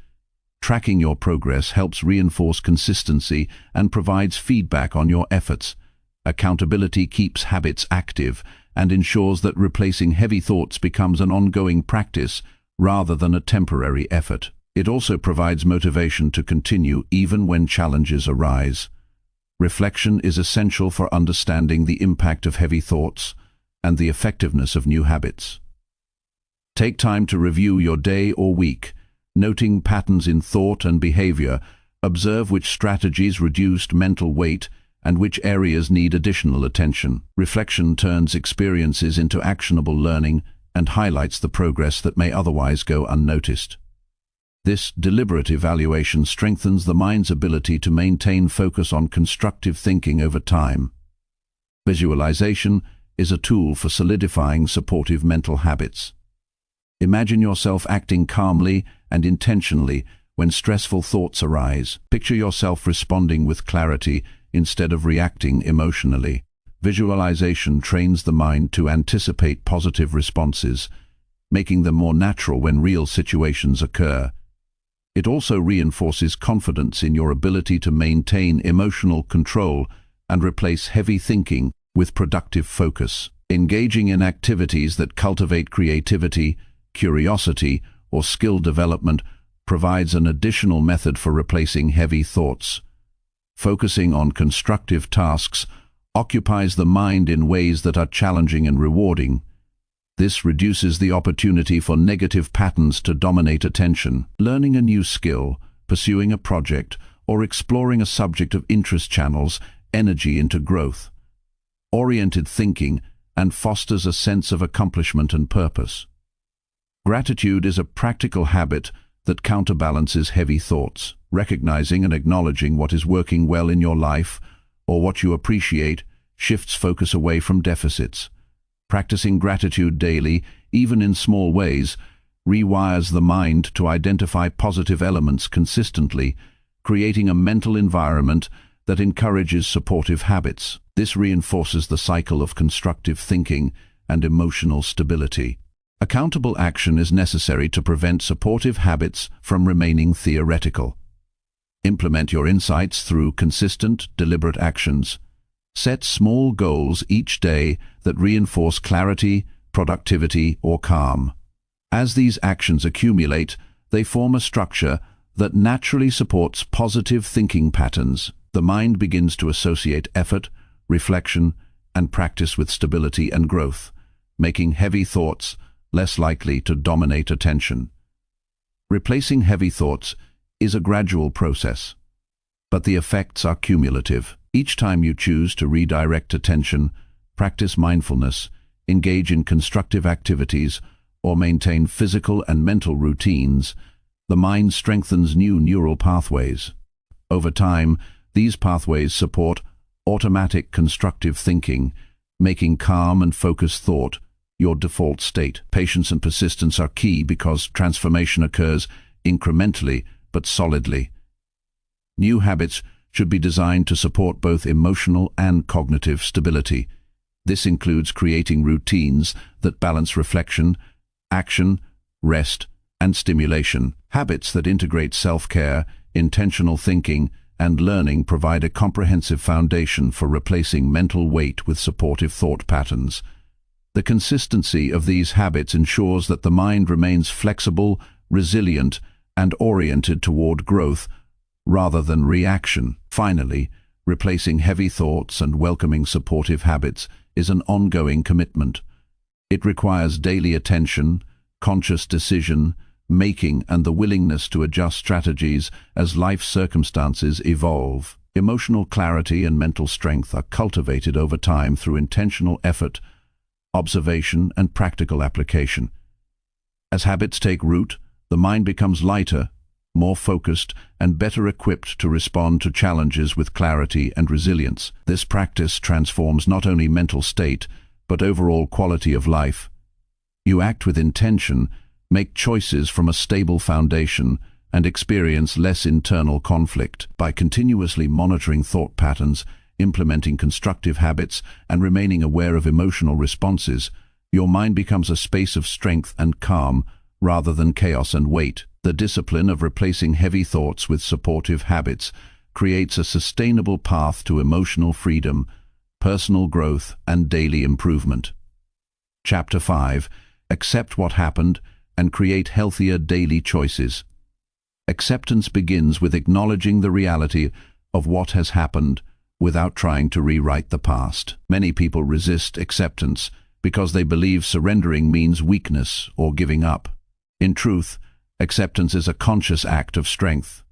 Tracking your progress helps reinforce consistency and provides feedback on your efforts. Accountability keeps habits active and ensures that replacing heavy thoughts becomes an ongoing practice rather than a temporary effort. It also provides motivation to continue even when challenges arise. Reflection is essential for understanding the impact of heavy thoughts and the effectiveness of new habits. Take time to review your day or week, noting patterns in thought and behavior. Observe which strategies reduced mental weight and which areas need additional attention. Reflection turns experiences into actionable learning and highlights the progress that may otherwise go unnoticed. This deliberate evaluation strengthens the mind's ability to maintain focus on constructive thinking over time. Visualization is a tool for solidifying supportive mental habits. Imagine yourself acting calmly and intentionally when stressful thoughts arise. Picture yourself responding with clarity instead of reacting emotionally. Visualization trains the mind to anticipate positive responses, making them more natural when real situations occur. It also reinforces confidence in your ability to maintain emotional control and replace heavy thinking with productive focus. Engaging in activities that cultivate creativity, curiosity, or skill development provides an additional method for replacing heavy thoughts. Focusing on constructive tasks occupies the mind in ways that are challenging and rewarding. This reduces the opportunity for negative patterns to dominate attention. Learning a new skill, pursuing a project, or exploring a subject of interest channels energy into growth-oriented thinking and fosters a sense of accomplishment and purpose. Gratitude is a practical habit that counterbalances heavy thoughts. Recognizing and acknowledging what is working well in your life or what you appreciate shifts focus away from deficits. Practicing gratitude daily, even in small ways, rewires the mind to identify positive elements consistently, creating a mental environment that encourages supportive habits. This reinforces the cycle of constructive thinking and emotional stability. Accountable action is necessary to prevent supportive habits from remaining theoretical. Implement your insights through consistent, deliberate actions. Set small goals each day that reinforce clarity, productivity, or calm. As these actions accumulate, they form a structure that naturally supports positive thinking patterns. The mind begins to associate effort, reflection, and practice with stability and growth, making heavy thoughts less likely to dominate attention. Replacing heavy thoughts is a gradual process, but the effects are cumulative. Each time you choose to redirect attention, practice mindfulness, engage in constructive activities, or maintain physical and mental routines, the mind strengthens new neural pathways. Over time, these pathways support automatic constructive thinking, making calm and focused thought your default state. Patience and persistence are key because transformation occurs incrementally but solidly. New habits should be designed to support both emotional and cognitive stability. This includes creating routines that balance reflection, action, rest, and stimulation. Habits that integrate self-care, intentional thinking, and learning provide a comprehensive foundation for replacing mental weight with supportive thought patterns. The consistency of these habits ensures that the mind remains flexible, resilient, and oriented toward growth rather than reaction. Finally, replacing heavy thoughts and welcoming supportive habits is an ongoing commitment. It requires daily attention, conscious decision-making, and the willingness to adjust strategies as life circumstances evolve. Emotional clarity and mental strength are cultivated over time through intentional effort, observation, and practical application. As habits take root, the mind becomes lighter, more focused, and better equipped to respond to challenges with clarity and resilience. This practice transforms not only mental state, but overall quality of life. You act with intention, make choices from a stable foundation, and experience less internal conflict. By continuously monitoring thought patterns, implementing constructive habits, and remaining aware of emotional responses, your mind becomes a space of strength and calm rather than chaos and weight. The discipline of replacing heavy thoughts with supportive habits creates a sustainable path to emotional freedom, personal growth, and daily improvement. Chapter 5. Accept what happened and create healthier daily choices. Acceptance begins with acknowledging the reality of what has happened without trying to rewrite the past. Many people resist acceptance because they believe surrendering means weakness or giving up. In truth, acceptance is a conscious act of strength.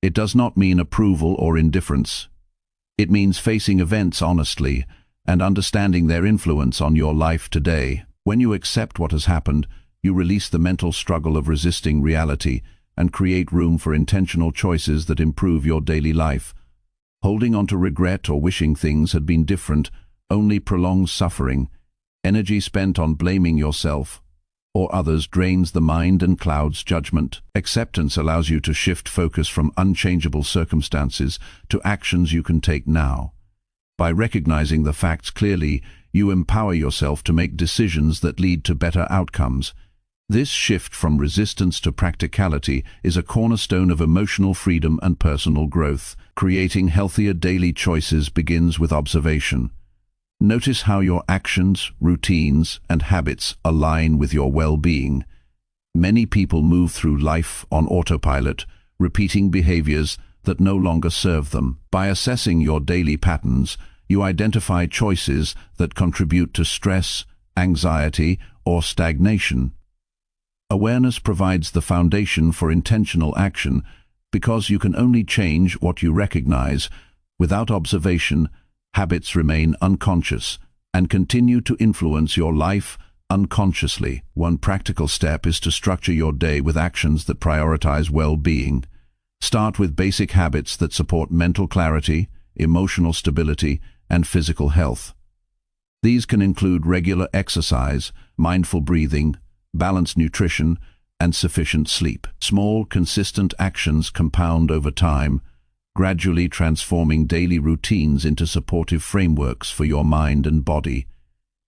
It does not mean approval or indifference. It means facing events honestly and understanding their influence on your life today. When you accept what has happened, you release the mental struggle of resisting reality and create room for intentional choices that improve your daily life. Holding on to regret or wishing things had been different only prolongs suffering. Energy spent on blaming yourself or others drains the mind and clouds judgment. Acceptance allows you to shift focus from unchangeable circumstances to actions you can take now. By recognizing the facts clearly, you empower yourself to make decisions that lead to better outcomes. This shift from resistance to practicality is a cornerstone of emotional freedom and personal growth. Creating healthier daily choices begins with observation. Notice how your actions, routines, and habits align with your well-being. Many people move through life on autopilot, repeating behaviors that no longer serve them. By assessing your daily patterns, you identify choices that contribute to stress, anxiety, or stagnation. Awareness provides the foundation for intentional action because you can only change what you recognize. Without observation, habits remain unconscious and continue to influence your life unconsciously. One practical step is to structure your day with actions that prioritize well-being. Start with basic habits that support mental clarity, emotional stability, and physical health. These can include regular exercise, mindful breathing, balanced nutrition, and sufficient sleep. Small, consistent actions compound over time, gradually transforming daily routines into supportive frameworks for your mind and body.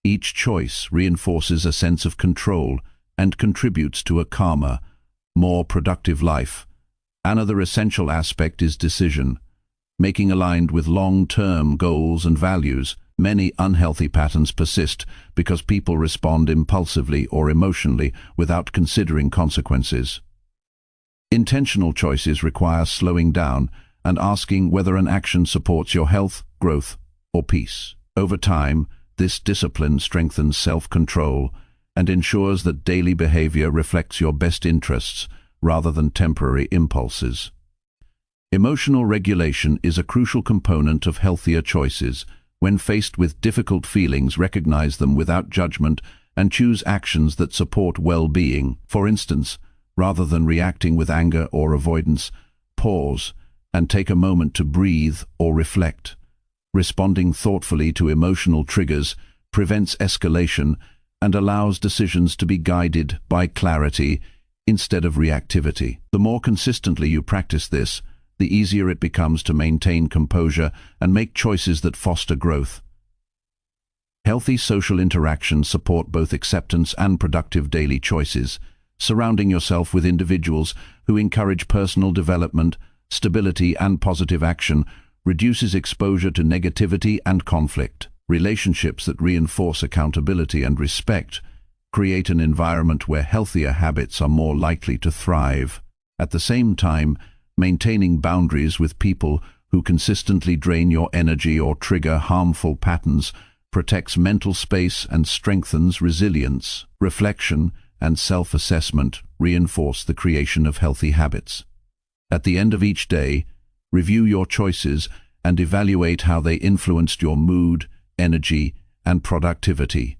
Each choice reinforces a sense of control and contributes to a calmer, more productive life. Another essential aspect is decision making aligned with long-term goals and values. Many unhealthy patterns persist because people respond impulsively or emotionally without considering consequences. Intentional choices require slowing down and asking whether an action supports your health, growth, or peace. Over time, this discipline strengthens self-control and ensures that daily behavior reflects your best interests rather than temporary impulses. Emotional regulation is a crucial component of healthier choices. When faced with difficult feelings, recognize them without judgment and choose actions that support well-being. For instance, rather than reacting with anger or avoidance, pause and take a moment to breathe or reflect. Responding thoughtfully to emotional triggers prevents escalation and allows decisions to be guided by clarity instead of reactivity. The more consistently you practice this, the easier it becomes to maintain composure and make choices that foster growth. Healthy social interactions support both acceptance and productive daily choices. Surrounding yourself with individuals who encourage personal development, stability, and positive action reduces exposure to negativity and conflict. Relationships that reinforce accountability and respect create an environment where healthier habits are more likely to thrive. At the same time, maintaining boundaries with people who consistently drain your energy or trigger harmful patterns protects mental space and strengthens resilience. Reflection and self-assessment reinforce the creation of healthy habits. At the end of each day, review your choices and evaluate how they influenced your mood, energy, and productivity.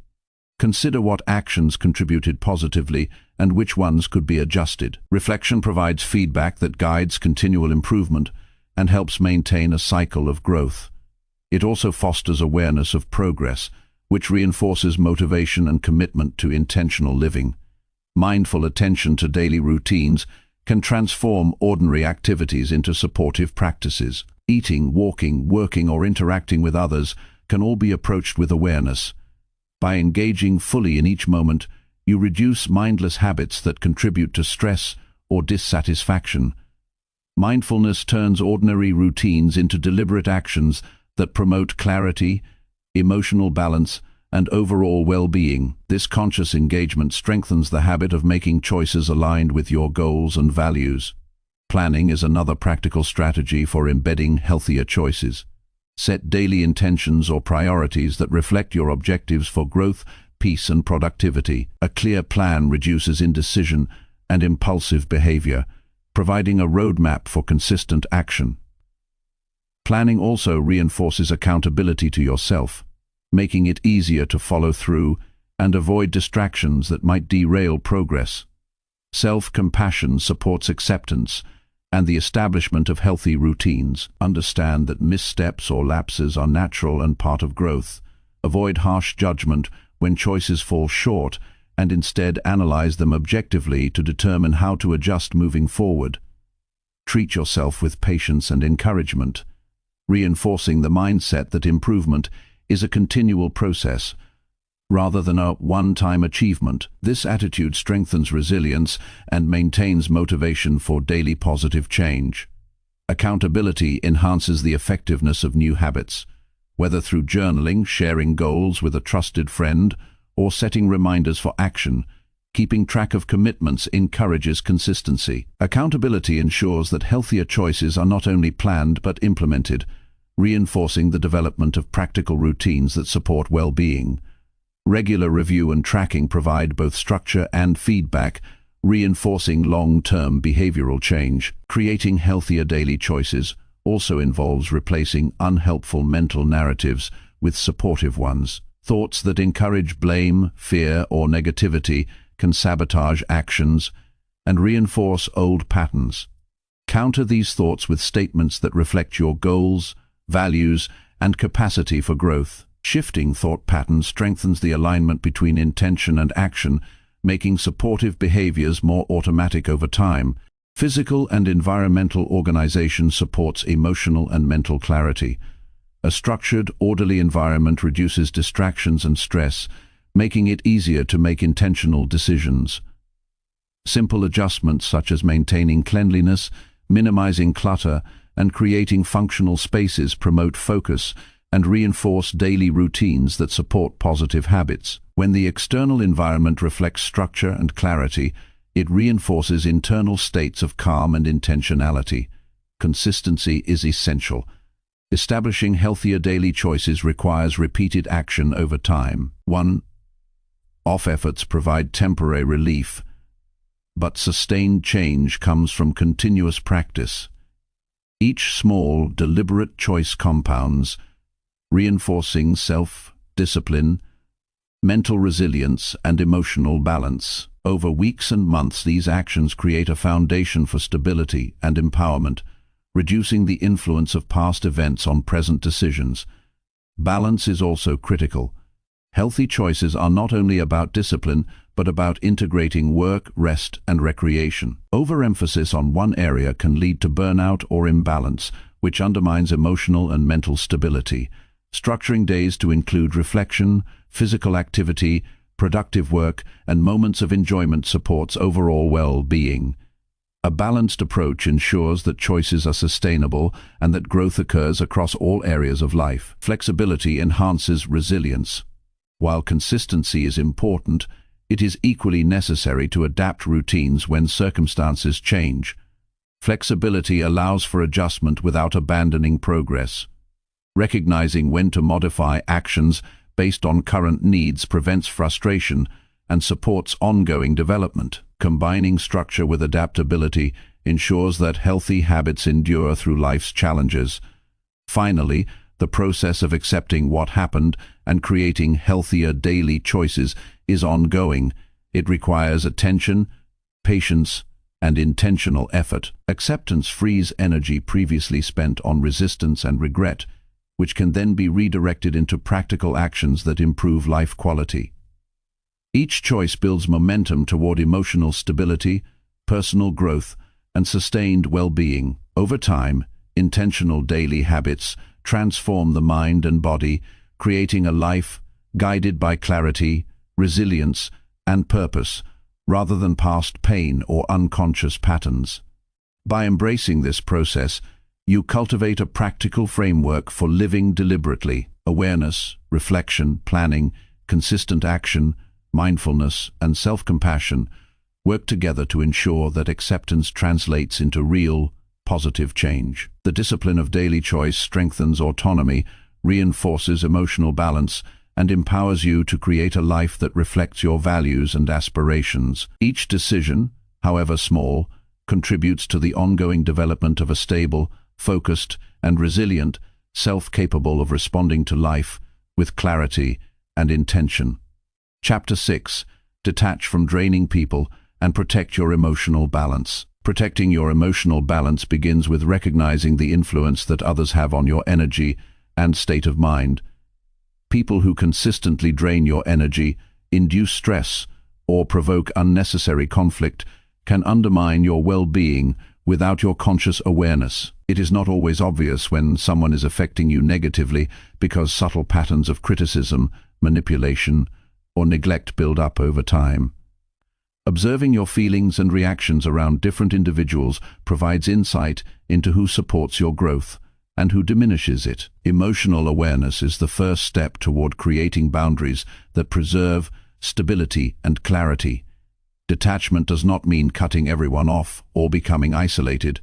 Consider what actions contributed positively and which ones could be adjusted. Reflection provides feedback that guides continual improvement and helps maintain a cycle of growth. It also fosters awareness of progress, which reinforces motivation and commitment to intentional living. Mindful attention to daily routines can transform ordinary activities into supportive practices. Eating, walking, working, or interacting with others can all be approached with awareness. By engaging fully in each moment, you reduce mindless habits that contribute to stress or dissatisfaction. Mindfulness turns ordinary routines into deliberate actions that promote clarity, emotional balance, and overall well-being. This conscious engagement strengthens the habit of making choices aligned with your goals and values. Planning is another practical strategy for embedding healthier choices. Set daily intentions or priorities that reflect your objectives for growth, peace, and productivity. A clear plan reduces indecision and impulsive behavior, providing a roadmap for consistent action. Planning also reinforces accountability to yourself, making it easier to follow through and avoid distractions that might derail progress. Self-compassion supports acceptance and the establishment of healthy routines. Understand that missteps or lapses are natural and part of growth. Avoid harsh judgment when choices fall short and instead analyze them objectively to determine how to adjust moving forward. Treat yourself with patience and encouragement. reinforcing the mindset that improvement is a continual process rather than a one-time achievement. This attitude strengthens resilience and maintains motivation for daily positive change. Accountability enhances the effectiveness of new habits, whether through journaling, sharing goals with a trusted friend, or setting reminders for action. Keeping track of commitments encourages consistency. Accountability ensures that healthier choices are not only planned but implemented, reinforcing the development of practical routines that support well-being. Regular review and tracking provide both structure and feedback, reinforcing long-term behavioral change. Creating healthier daily choices also involves replacing unhelpful mental narratives with supportive ones. Thoughts that encourage blame, fear, or negativity can sabotage actions and reinforce old patterns. Counter these thoughts with statements that reflect your goals, values, and capacity for growth. Shifting thought patterns strengthens the alignment between intention and action, making supportive behaviors more automatic over time. Physical and environmental organization supports emotional and mental clarity. A structured, orderly environment reduces distractions and stress, making it easier to make intentional decisions. Simple adjustments such as maintaining cleanliness, minimizing clutter, and creating functional spaces promote focus and reinforce daily routines that support positive habits. When the external environment reflects structure and clarity, it reinforces internal states of calm and intentionality. Consistency is essential. Establishing healthier daily choices requires repeated action over time. 1. Off efforts provide temporary relief, but sustained change comes from continuous practice. Each small, deliberate choice compounds, reinforcing self-discipline, mental resilience, and emotional balance. Over weeks and months, these actions create a foundation for stability and empowerment, reducing the influence of past events on present decisions. Balance is also critical. Healthy choices are not only about discipline, but about integrating work, rest, and recreation. Overemphasis on one area can lead to burnout or imbalance, which undermines emotional and mental stability. Structuring days to include reflection, physical activity, productive work, and moments of enjoyment supports overall well-being. A balanced approach ensures that choices are sustainable and that growth occurs across all areas of life. Flexibility enhances resilience. While consistency is important, it is equally necessary to adapt routines when circumstances change. Flexibility allows for adjustment without abandoning progress. Recognizing when to modify actions based on current needs prevents frustration and supports ongoing development. Combining structure with adaptability ensures that healthy habits endure through life's challenges. Finally, the process of accepting what happened and creating healthier daily choices is ongoing. It requires attention, patience, and intentional effort. Acceptance frees energy previously spent on resistance and regret, which can then be redirected into practical actions that improve life quality. Each choice builds momentum toward emotional stability, personal growth, and sustained well-being. Over time, intentional daily habits transform the mind and body, creating a life guided by clarity, resilience, and purpose, rather than past pain or unconscious patterns. By embracing this process, you cultivate a practical framework for living deliberately. Awareness, reflection, planning, consistent action, mindfulness, and self-compassion work together to ensure that acceptance translates into real, positive change. The discipline of daily choice strengthens autonomy, reinforces emotional balance, and empowers you to create a life that reflects your values and aspirations. Each decision, however small, contributes to the ongoing development of a stable, focused, and resilient self capable of responding to life with clarity and intention. Chapter 6. Detach from draining people and protect your emotional balance. Protecting your emotional balance begins with recognizing the influence that others have on your energy and state of mind. People who consistently drain your energy, induce stress, or provoke unnecessary conflict can undermine your well-being without your conscious awareness. It is not always obvious when someone is affecting you negatively because subtle patterns of criticism, manipulation, or neglect build up over time. Observing your feelings and reactions around different individuals provides insight into who supports your growth and who diminishes it. Emotional awareness is the first step toward creating boundaries that preserve stability and clarity. Detachment does not mean cutting everyone off or becoming isolated.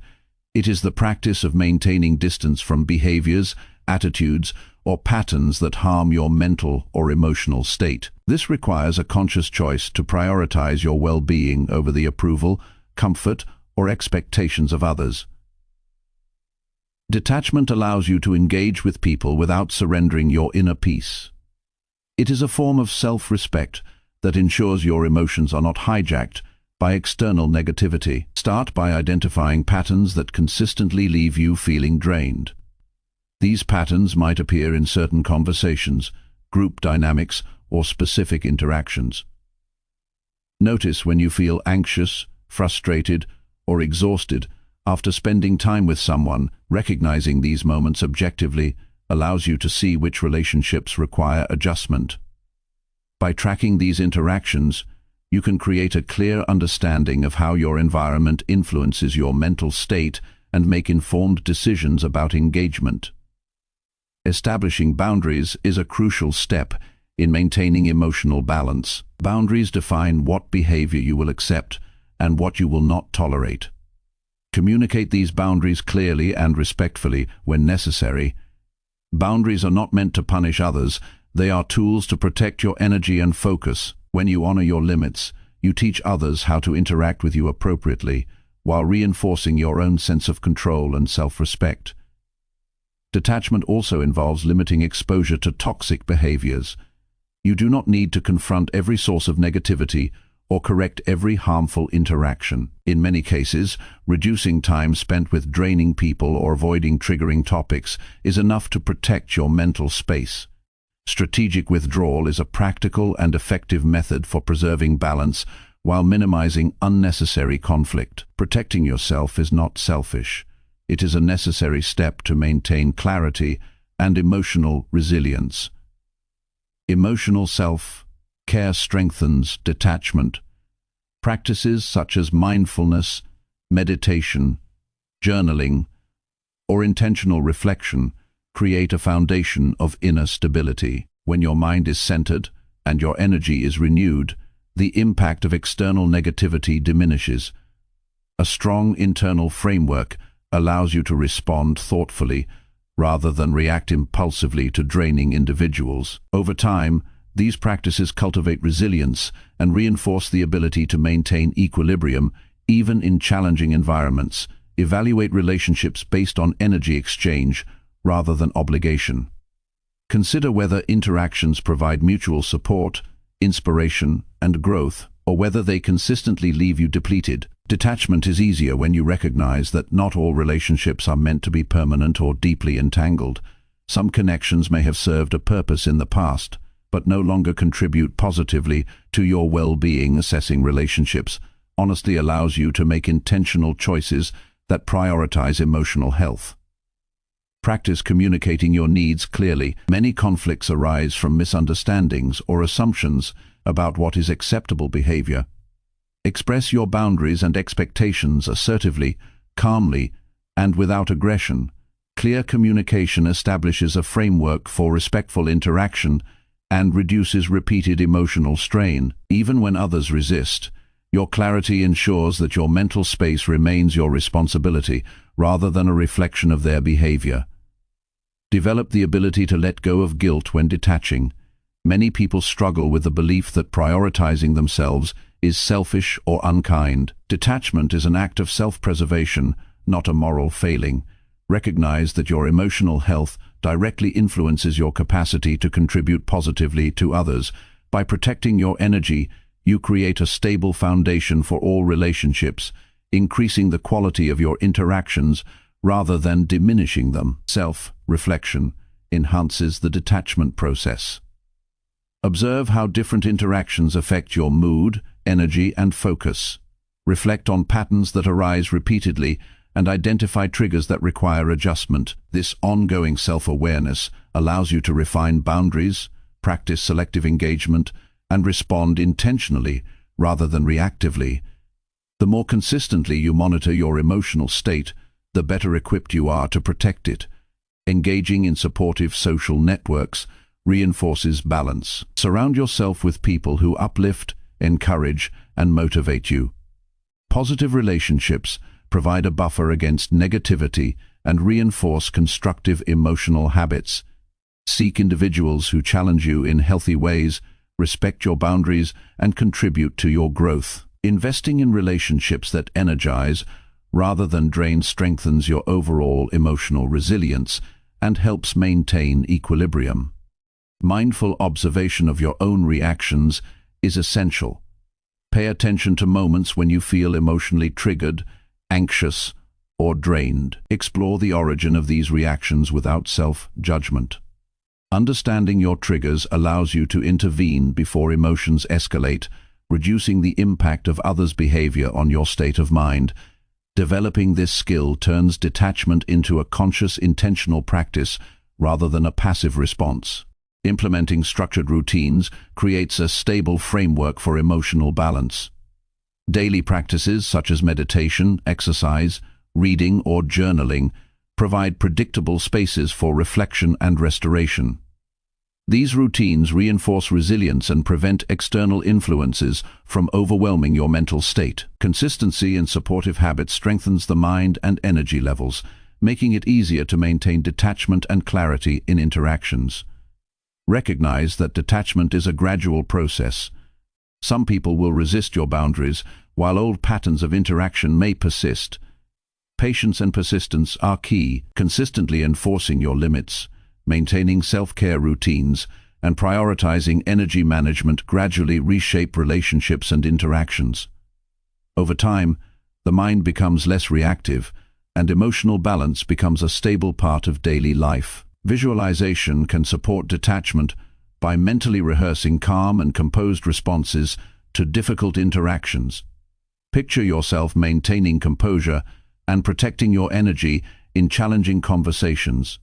It is the practice of maintaining distance from behaviors, attitudes, or patterns that harm your mental or emotional state. This requires a conscious choice to prioritize your well-being over the approval, comfort, or expectations of others. Detachment allows you to engage with people without surrendering your inner peace. It is a form of self-respect that ensures your emotions are not hijacked by external negativity. Start by identifying patterns that consistently leave you feeling drained. These patterns might appear in certain conversations, group dynamics, or specific interactions. Notice when you feel anxious, frustrated, or exhausted after spending time with someone. Recognizing these moments objectively allows you to see which relationships require adjustment. By tracking these interactions, you can create a clear understanding of how your environment influences your mental state and make informed decisions about engagement. Establishing boundaries is a crucial step in maintaining emotional balance. Boundaries define what behavior you will accept and what you will not tolerate. Communicate these boundaries clearly and respectfully when necessary. Boundaries are not meant to punish others. They are tools to protect your energy and focus. When you honor your limits, you teach others how to interact with you appropriately, while reinforcing your own sense of control and self-respect. Detachment also involves limiting exposure to toxic behaviors. You do not need to confront every source of negativity or correct every harmful interaction. In many cases, reducing time spent with draining people or avoiding triggering topics is enough to protect your mental space. Strategic withdrawal is a practical and effective method for preserving balance while minimizing unnecessary conflict. Protecting yourself is not selfish. It is a necessary step to maintain clarity and emotional resilience. Emotional self-care strengthens detachment. Practices such as mindfulness, meditation, journaling, or intentional reflection create a foundation of inner stability. When your mind is centered and your energy is renewed, the impact of external negativity diminishes. A strong internal framework allows you to respond thoughtfully rather than react impulsively to draining individuals. Over time, these practices cultivate resilience and reinforce the ability to maintain equilibrium even in challenging environments. Evaluate relationships based on energy exchange rather than obligation. Consider whether interactions provide mutual support, inspiration, and growth, or whether they consistently leave you depleted. Detachment is easier when you recognize that not all relationships are meant to be permanent or deeply entangled. Some connections may have served a purpose in the past, but no longer contribute positively to your well-being. Assessing relationships honestly allows you to make intentional choices that prioritize emotional health. Practice communicating your needs clearly. Many conflicts arise from misunderstandings or assumptions about what is acceptable behavior. Express your boundaries and expectations assertively, calmly, and without aggression. Clear communication establishes a framework for respectful interaction and reduces repeated emotional strain. Even when others resist, your clarity ensures that your mental space remains your responsibility rather than a reflection of their behavior. Develop the ability to let go of guilt when detaching. Many people struggle with the belief that prioritizing themselves is selfish or unkind. Detachment is an act of self-preservation, not a moral failing. Recognize that your emotional health directly influences your capacity to contribute positively to others. By protecting your energy, you create a stable foundation for all relationships, increasing the quality of your interactions rather than diminishing them. Self-reflection enhances the detachment process. Observe how different interactions affect your mood, energy, and focus. Reflect on patterns that arise repeatedly and identify triggers that require adjustment. This ongoing self-awareness allows you to refine boundaries, practice selective engagement, and respond intentionally rather than reactively. The more consistently you monitor your emotional state, the better equipped you are to protect it. Engaging in supportive social networks reinforces balance. Surround yourself with people who uplift, encourage, and motivate you. Positive relationships provide a buffer against negativity and reinforce constructive emotional habits. Seek individuals who challenge you in healthy ways, respect your boundaries, and contribute to your growth. Investing in relationships that energize rather than drain strengthens your overall emotional resilience and helps maintain equilibrium. Mindful observation of your own reactions is essential. Pay attention to moments when you feel emotionally triggered, anxious, or drained. Explore the origin of these reactions without self-judgment. Understanding your triggers allows you to intervene before emotions escalate, reducing the impact of others' behavior on your state of mind. Developing this skill turns detachment into a conscious, intentional practice rather than a passive response. Implementing structured routines creates a stable framework for emotional balance. Daily practices such as meditation, exercise, reading, or journaling provide predictable spaces for reflection and restoration. These routines reinforce resilience and prevent external influences from overwhelming your mental state. Consistency in supportive habits strengthens the mind and energy levels, making it easier to maintain detachment and clarity in interactions. Recognize that detachment is a gradual process. Some people will resist your boundaries, while old patterns of interaction may persist. Patience and persistence are key. Consistently enforcing your limits, maintaining self-care routines, and prioritizing energy management gradually reshape relationships and interactions. Over time, the mind becomes less reactive, and emotional balance becomes a stable part of daily life. Visualization can support detachment by mentally rehearsing calm and composed responses to difficult interactions. Picture yourself maintaining composure and protecting your energy in challenging conversations.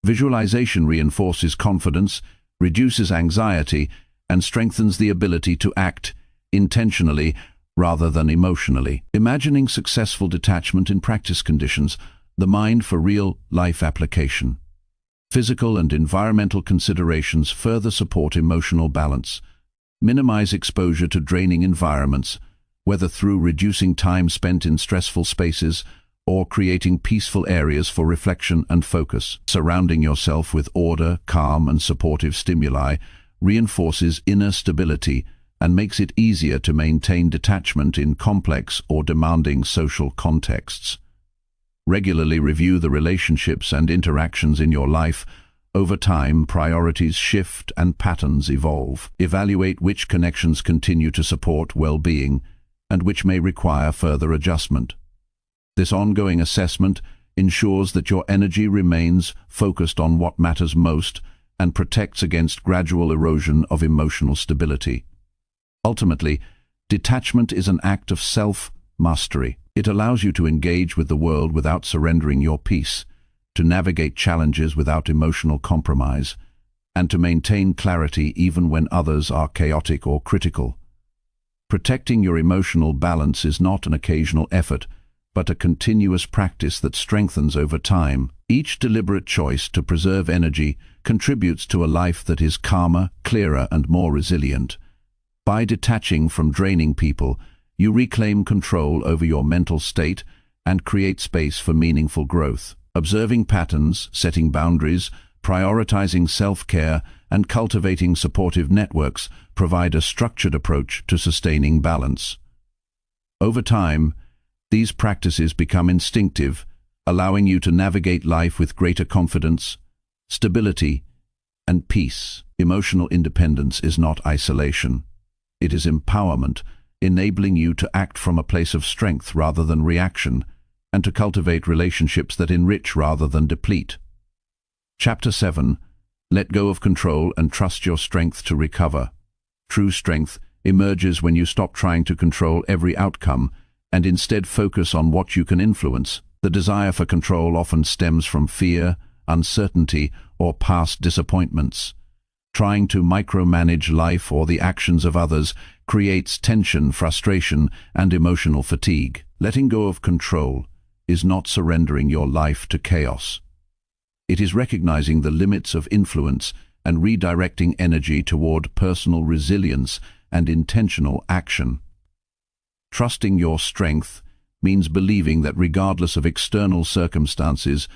Visualization reinforces confidence, reduces anxiety, and strengthens the ability to act intentionally rather than emotionally. Imagining successful detachment in practice conditions, the mind for real-life application. Physical and environmental considerations further support emotional balance. Minimize exposure to draining environments, whether through reducing time spent in stressful spaces or creating peaceful areas for reflection and focus. Surrounding yourself with order, calm, and supportive stimuli reinforces inner stability and makes it easier to maintain detachment in complex or demanding social contexts. Regularly review the relationships and interactions in your life. Over time, priorities shift and patterns evolve. Evaluate which connections continue to support well-being and which may require further adjustment. This ongoing assessment ensures that your energy remains focused on what matters most and protects against gradual erosion of emotional stability. Ultimately, detachment is an act of self-mastery. It allows you to engage with the world without surrendering your peace, to navigate challenges without emotional compromise, and to maintain clarity even when others are chaotic or critical. Protecting your emotional balance is not an occasional effort, but a continuous practice that strengthens over time. Each deliberate choice to preserve energy contributes to a life that is calmer, clearer, and more resilient. By detaching from draining people, you reclaim control over your mental state and create space for meaningful growth. Observing patterns, setting boundaries, prioritizing self-care, and cultivating supportive networks provide a structured approach to sustaining balance. Over time, these practices become instinctive, allowing you to navigate life with greater confidence, stability, and peace. Emotional independence is not isolation. It is empowerment, enabling you to act from a place of strength rather than reaction, and to cultivate relationships that enrich rather than deplete. Chapter 7. Let go of control and trust your strength to recover. True strength emerges when you stop trying to control every outcome and instead focus on what you can influence. The desire for control often stems from fear, uncertainty, or past disappointments. Trying to micromanage life or the actions of others creates tension, frustration, and emotional fatigue. Letting go of control is not surrendering your life to chaos. It is recognizing the limits of influence and redirecting energy toward personal resilience and intentional action. Trusting your strength means believing that regardless of external circumstances,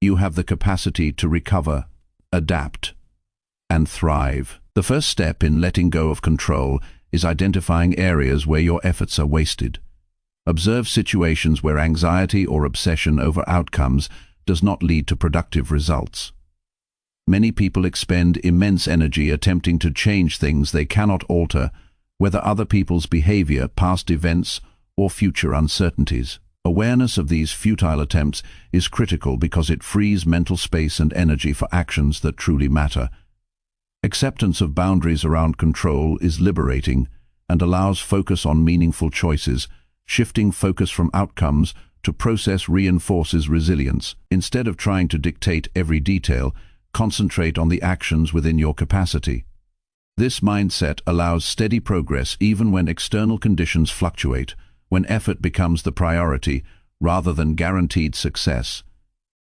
you have the capacity to recover, adapt, and thrive. The first step in letting go of control is identifying areas where your efforts are wasted. Observe situations where anxiety or obsession over outcomes does not lead to productive results. Many people expend immense energy attempting to change things they cannot alter, whether other people's behavior, past events, or future uncertainties. Awareness of these futile attempts is critical because it frees mental space and energy for actions that truly matter. Acceptance of boundaries around control is liberating and allows focus on meaningful choices. Shifting focus from outcomes to process reinforces resilience. Instead of trying to dictate every detail, concentrate on the actions within your capacity. This mindset allows steady progress even when external conditions fluctuate, when effort becomes the priority rather than guaranteed success.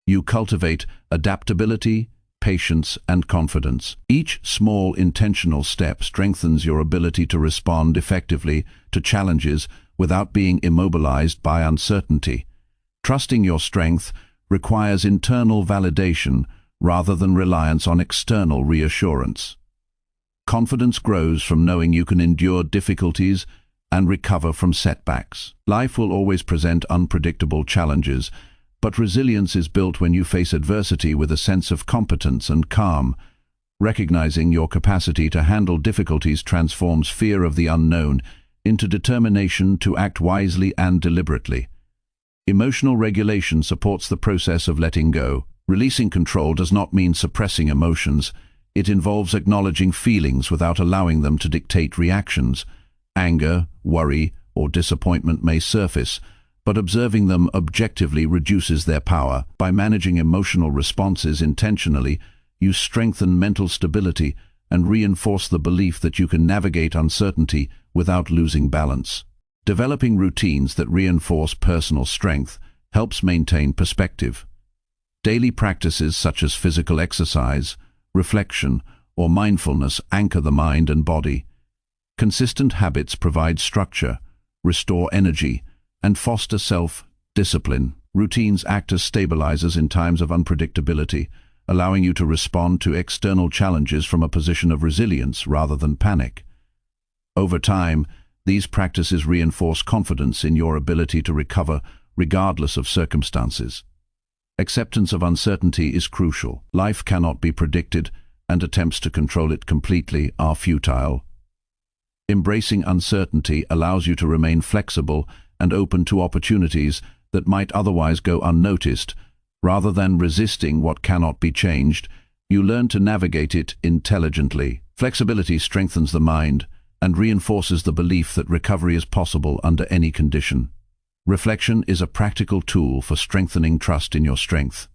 You cultivate adaptability, patience, and confidence. Each small intentional step strengthens your ability to respond effectively to challenges without being immobilized by uncertainty. Trusting your strength requires internal validation rather than reliance on external reassurance. Confidence grows from knowing you can endure difficulties and recover from setbacks. Life will always present unpredictable challenges, but resilience is built when you face adversity with a sense of competence and calm. Recognizing your capacity to handle difficulties transforms fear of the unknown into determination to act wisely and deliberately. Emotional regulation supports the process of letting go. Releasing control does not mean suppressing emotions. It involves acknowledging feelings without allowing them to dictate reactions. Anger, worry, or disappointment may surface, but observing them objectively reduces their power. By managing emotional responses intentionally, you strengthen mental stability and reinforce the belief that you can navigate uncertainty without losing balance. Developing routines that reinforce personal strength helps maintain perspective. Daily practices such as physical exercise, reflection, or mindfulness anchor the mind and body. Consistent habits provide structure, restore energy, and foster self-discipline. Routines act as stabilizers in times of unpredictability, allowing you to respond to external challenges from a position of resilience rather than panic. Over time, these practices reinforce confidence in your ability to recover regardless of circumstances. Acceptance of uncertainty is crucial. Life cannot be predicted, and attempts to control it completely are futile. Embracing uncertainty allows you to remain flexible and open to opportunities that might otherwise go unnoticed. Rather than resisting what cannot be changed, you learn to navigate it intelligently. Flexibility strengthens the mind and reinforces the belief that recovery is possible under any condition. Reflection is a practical tool for strengthening trust in your strength.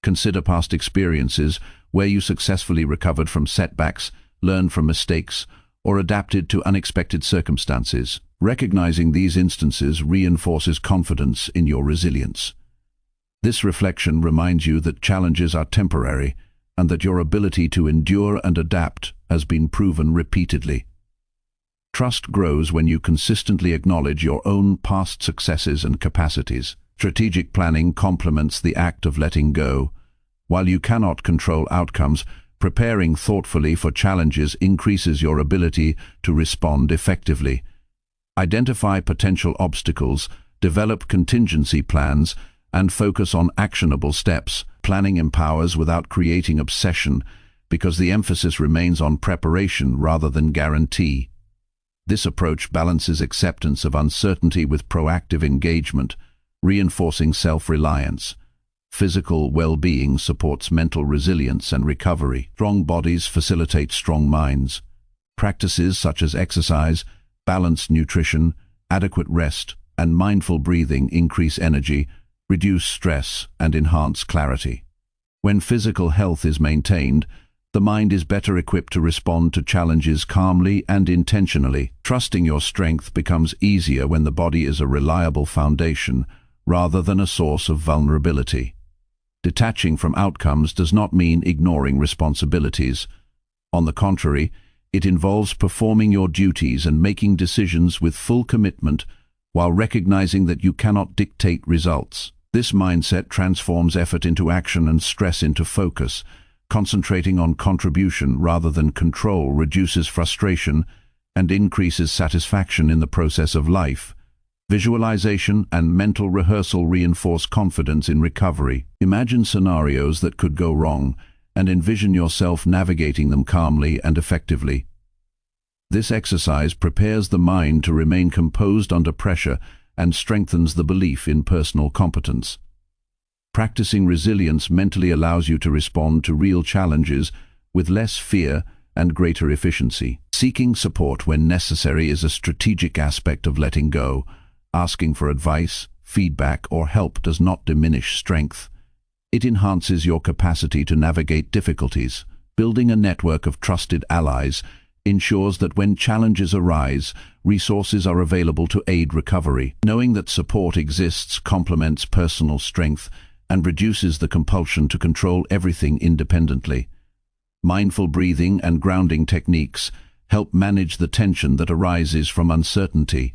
Consider past experiences where you successfully recovered from setbacks, learned from mistakes, or adapted to unexpected circumstances. Recognizing these instances reinforces confidence in your resilience. This reflection reminds you that challenges are temporary and that your ability to endure and adapt has been proven repeatedly. Trust grows when you consistently acknowledge your own past successes and capacities. Strategic planning complements the act of letting go. While you cannot control outcomes, preparing thoughtfully for challenges increases your ability to respond effectively. Identify potential obstacles, develop contingency plans, and focus on actionable steps. Planning empowers without creating obsession, because the emphasis remains on preparation rather than guarantee. This approach balances acceptance of uncertainty with proactive engagement, reinforcing self-reliance. Physical well-being supports mental resilience and recovery. Strong bodies facilitate strong minds. Practices such as exercise, balanced nutrition, adequate rest, and mindful breathing increase energy, reduce stress, and enhance clarity. When physical health is maintained, the mind is better equipped to respond to challenges calmly and intentionally. Trusting your strength becomes easier when the body is a reliable foundation rather than a source of vulnerability. Detaching from outcomes does not mean ignoring responsibilities. On the contrary, it involves performing your duties and making decisions with full commitment while recognizing that you cannot dictate results. This mindset transforms effort into action and stress into focus. Concentrating on contribution rather than control reduces frustration and increases satisfaction in the process of life. Visualization and mental rehearsal reinforce confidence in recovery. Imagine scenarios that could go wrong and envision yourself navigating them calmly and effectively. This exercise prepares the mind to remain composed under pressure and strengthens the belief in personal competence. Practicing resilience mentally allows you to respond to real challenges with less fear and greater efficiency. Seeking support when necessary is a strategic aspect of letting go. Asking for advice, feedback, or help does not diminish strength. It enhances your capacity to navigate difficulties. Building a network of trusted allies ensures that when challenges arise, resources are available to aid recovery. Knowing that support exists complements personal strength and reduces the compulsion to control everything independently. Mindful breathing and grounding techniques help manage the tension that arises from uncertainty.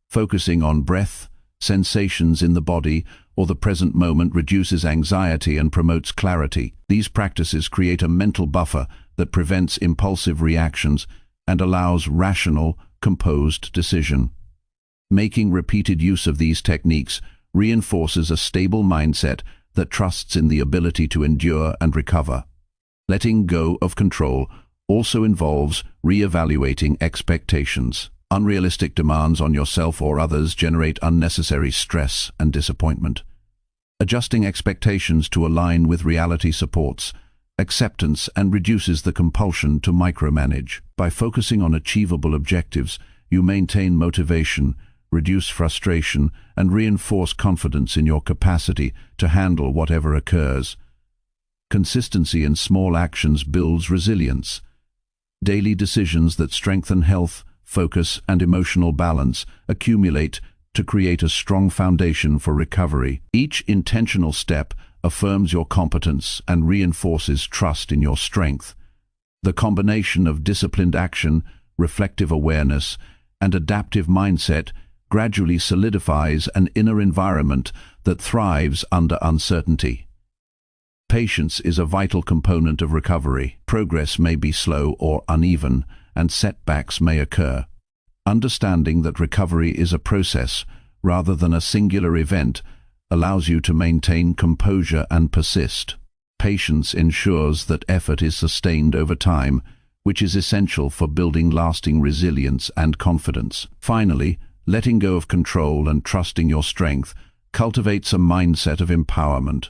Focusing on breath, sensations in the body, or the present moment reduces anxiety and promotes clarity. These practices create a mental buffer that prevents impulsive reactions and allows rational, composed decision. Making repeated use of these techniques reinforces a stable mindset that trusts in the ability to endure and recover. Letting go of control also involves re-evaluating expectations. Unrealistic demands on yourself or others generate unnecessary stress and disappointment. Adjusting expectations to align with reality supports acceptance and reduces the compulsion to micromanage. By focusing on achievable objectives, you maintain motivation, reduce frustration, and reinforce confidence in your capacity to handle whatever occurs. Consistency in small actions builds resilience. Daily decisions that strengthen health, focus, and emotional balance accumulate to create a strong foundation for recovery. Each intentional step affirms your competence and reinforces trust in your strength. The combination of disciplined action, reflective awareness, and adaptive mindset gradually solidifies an inner environment that thrives under uncertainty. Patience is a vital component of recovery. Progress may be slow or uneven, and setbacks may occur. Understanding that recovery is a process rather than a singular event allows you to maintain composure and persist. Patience ensures that effort is sustained over time, which is essential for building lasting resilience and confidence. Finally, letting go of control and trusting your strength cultivates a mindset of empowerment.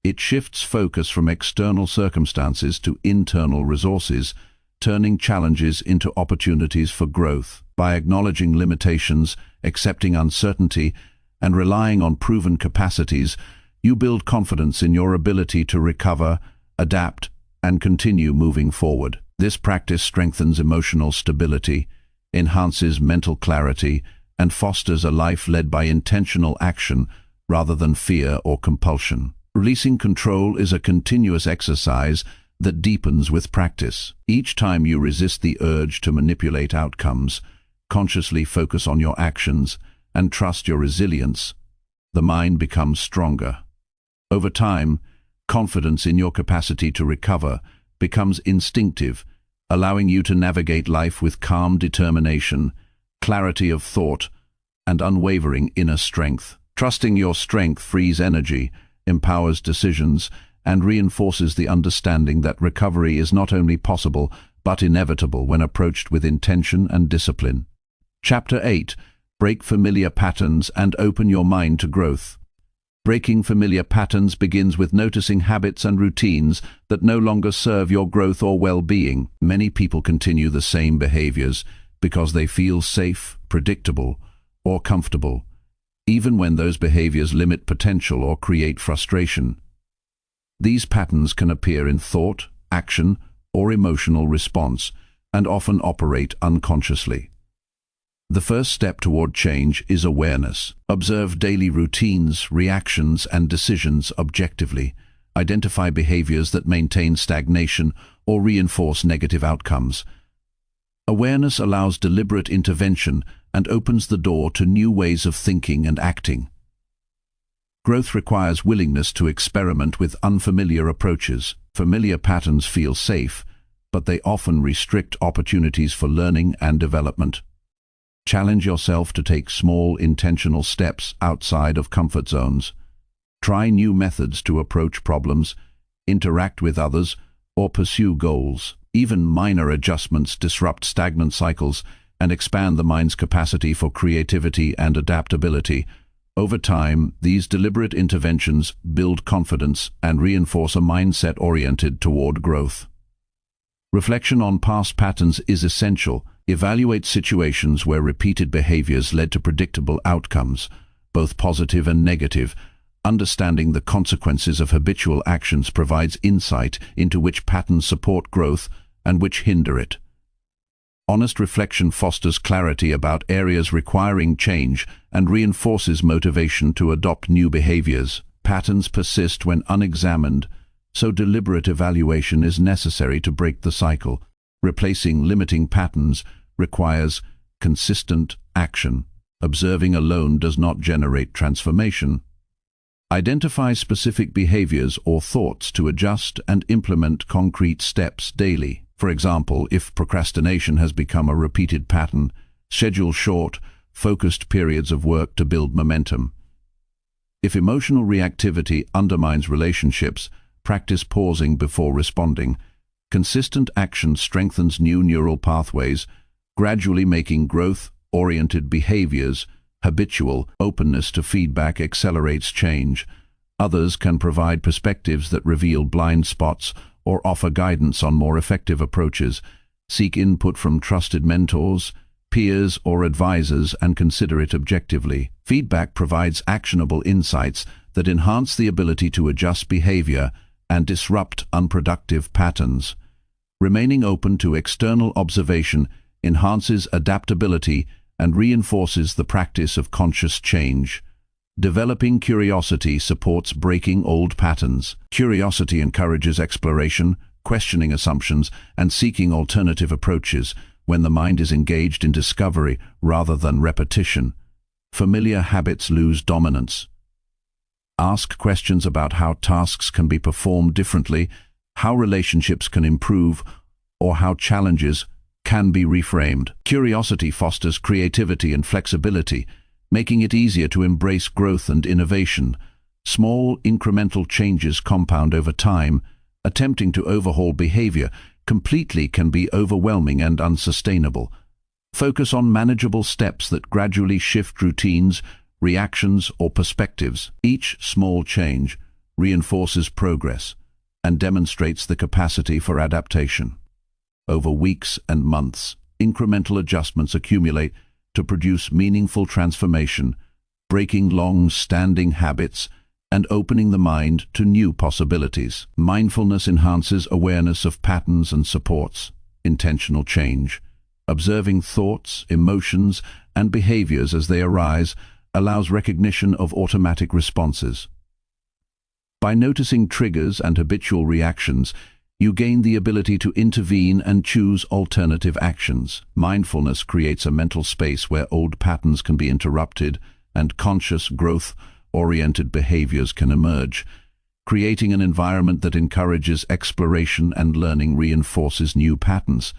It shifts focus from external circumstances to internal resources, turning challenges into opportunities for growth. By acknowledging limitations, accepting uncertainty, and relying on proven capacities, you build confidence in your ability to recover, adapt, and continue moving forward. This practice strengthens emotional stability, enhances mental clarity, and fosters a life led by intentional action rather than fear or compulsion. Releasing control is a continuous exercise that deepens with practice. Each time you resist the urge to manipulate outcomes, consciously focus on your actions, and trust your resilience, the mind becomes stronger. Over time, confidence in your capacity to recover becomes instinctive, allowing you to navigate life with calm determination, clarity of thought, and unwavering inner strength. Trusting your strength frees energy, empowers decisions, and reinforces the understanding that recovery is not only possible but inevitable when approached with intention and discipline. Chapter 8. Break familiar patterns and open your mind to growth. Breaking familiar patterns begins with noticing habits and routines that no longer serve your growth or well-being. Many people continue the same behaviors because they feel safe, predictable, or comfortable. even when those behaviors limit potential or create frustration. These patterns can appear in thought, action, or emotional response, and often operate unconsciously. The first step toward change is awareness. Observe daily routines, reactions, and decisions objectively. Identify behaviors that maintain stagnation or reinforce negative outcomes. Awareness allows deliberate intervention and opens the door to new ways of thinking and acting. Growth requires willingness to experiment with unfamiliar approaches. Familiar patterns feel safe, but they often restrict opportunities for learning and development. Challenge yourself to take small, intentional steps outside of comfort zones. Try new methods to approach problems, interact with others, or pursue goals. Even minor adjustments disrupt stagnant cycles and expand the mind's capacity for creativity and adaptability. Over time, these deliberate interventions build confidence and reinforce a mindset oriented toward growth. Reflection on past patterns is essential. Evaluate situations where repeated behaviors led to predictable outcomes, both positive and negative. Understanding the consequences of habitual actions provides insight into which patterns support growth and which hinder it. Honest reflection fosters clarity about areas requiring change and reinforces motivation to adopt new behaviors. Patterns persist when unexamined, so deliberate evaluation is necessary to break the cycle. Replacing limiting patterns requires consistent action. Observing alone does not generate transformation. Identify specific behaviors or thoughts to adjust and implement concrete steps daily. For example, if procrastination has become a repeated pattern, schedule short, focused periods of work to build momentum. If emotional reactivity undermines relationships, practice pausing before responding. Consistent action strengthens new neural pathways, gradually making growth-oriented behaviors habitual. Openness to feedback accelerates change. Others can provide perspectives that reveal blind spots or offer guidance on more effective approaches. Seek input from trusted mentors, peers, or advisors and consider it objectively. Feedback provides actionable insights that enhance the ability to adjust behavior and disrupt unproductive patterns. Remaining open to external observation enhances adaptability and reinforces the practice of conscious change. Developing curiosity supports breaking old patterns. Curiosity encourages exploration, questioning assumptions, and seeking alternative approaches. When the mind is engaged in discovery rather than repetition, familiar habits lose dominance. Ask questions about how tasks can be performed differently, how relationships can improve, or how challenges can be reframed. Curiosity fosters creativity and flexibility, making it easier to embrace growth and innovation. Small, incremental changes compound over time. Attempting to overhaul behavior completely can be overwhelming and unsustainable. Focus on manageable steps that gradually shift routines, reactions, or perspectives. Each small change reinforces progress and demonstrates the capacity for adaptation. Over weeks and months, incremental adjustments accumulate to produce meaningful transformation, breaking long-standing habits and opening the mind to new possibilities. Mindfulness enhances awareness of patterns and supports intentional change. Observing thoughts, emotions, and behaviors as they arise allows recognition of automatic responses. By noticing triggers and habitual reactions, you gain the ability to intervene and choose alternative actions. Mindfulness creates a mental space where old patterns can be interrupted and conscious, growth-oriented behaviors can emerge. Creating an environment that encourages exploration and learning reinforces new patterns.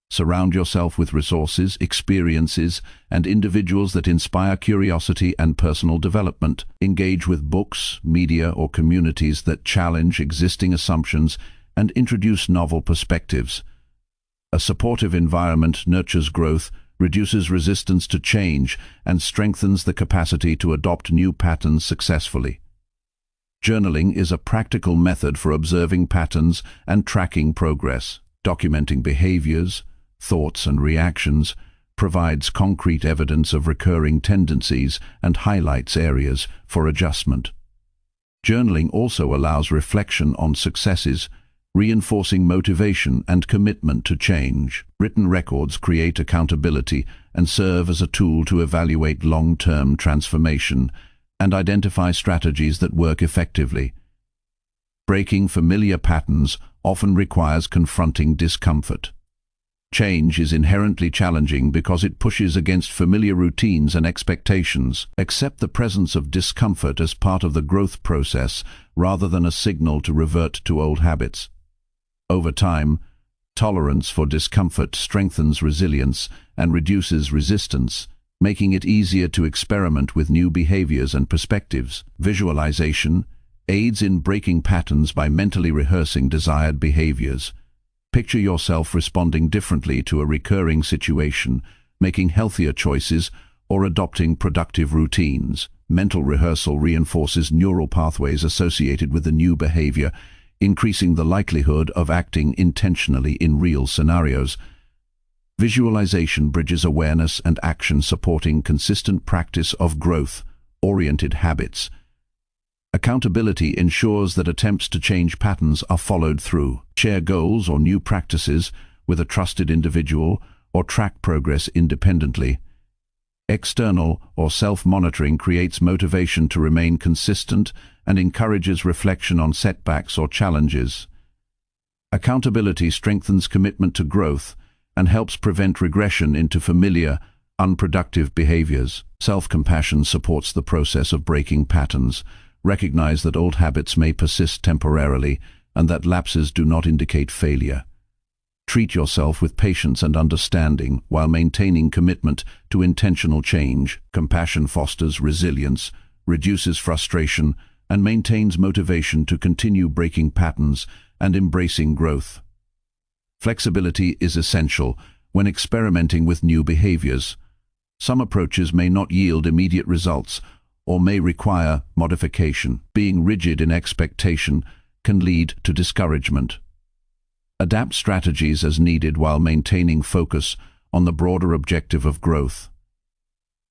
Surround yourself with resources, experiences, and individuals that inspire curiosity and personal development. Engage with books, media, or communities that challenge existing assumptions and introduce novel perspectives. A supportive environment nurtures growth, reduces resistance to change, and strengthens the capacity to adopt new patterns successfully. Journaling is a practical method for observing patterns and tracking progress. Documenting behaviors, thoughts, and reactions provides concrete evidence of recurring tendencies and highlights areas for adjustment. Journaling also allows reflection on successes, reinforcing motivation and commitment to change. Written records create accountability and serve as a tool to evaluate long-term transformation and identify strategies that work effectively. Breaking familiar patterns often requires confronting discomfort. Change is inherently challenging because it pushes against familiar routines and expectations. Accept the presence of discomfort as part of the growth process rather than a signal to revert to old habits. Over time, tolerance for discomfort strengthens resilience and reduces resistance, making it easier to experiment with new behaviors and perspectives. Visualization aids in breaking patterns by mentally rehearsing desired behaviors. Picture yourself responding differently to a recurring situation, making healthier choices, or adopting productive routines. Mental rehearsal reinforces neural pathways associated with the new behavior, increasing the likelihood of acting intentionally in real scenarios. Visualization bridges awareness and action, supporting consistent practice of growth-oriented habits. Accountability ensures that attempts to change patterns are followed through. Share goals or new practices with a trusted individual or track progress independently. External or self-monitoring creates motivation to remain consistent and encourages reflection on setbacks or challenges. Accountability strengthens commitment to growth and helps prevent regression into familiar, unproductive behaviors. Self-compassion supports the process of breaking patterns. Recognize that old habits may persist temporarily and that lapses do not indicate failure. Treat yourself with patience and understanding while maintaining commitment to intentional change. Compassion fosters resilience, reduces frustration, and maintains motivation to continue breaking patterns and embracing growth. Flexibility is essential when experimenting with new behaviors. Some approaches may not yield immediate results or may require modification. Being rigid in expectation can lead to discouragement. Adapt strategies as needed while maintaining focus on the broader objective of growth.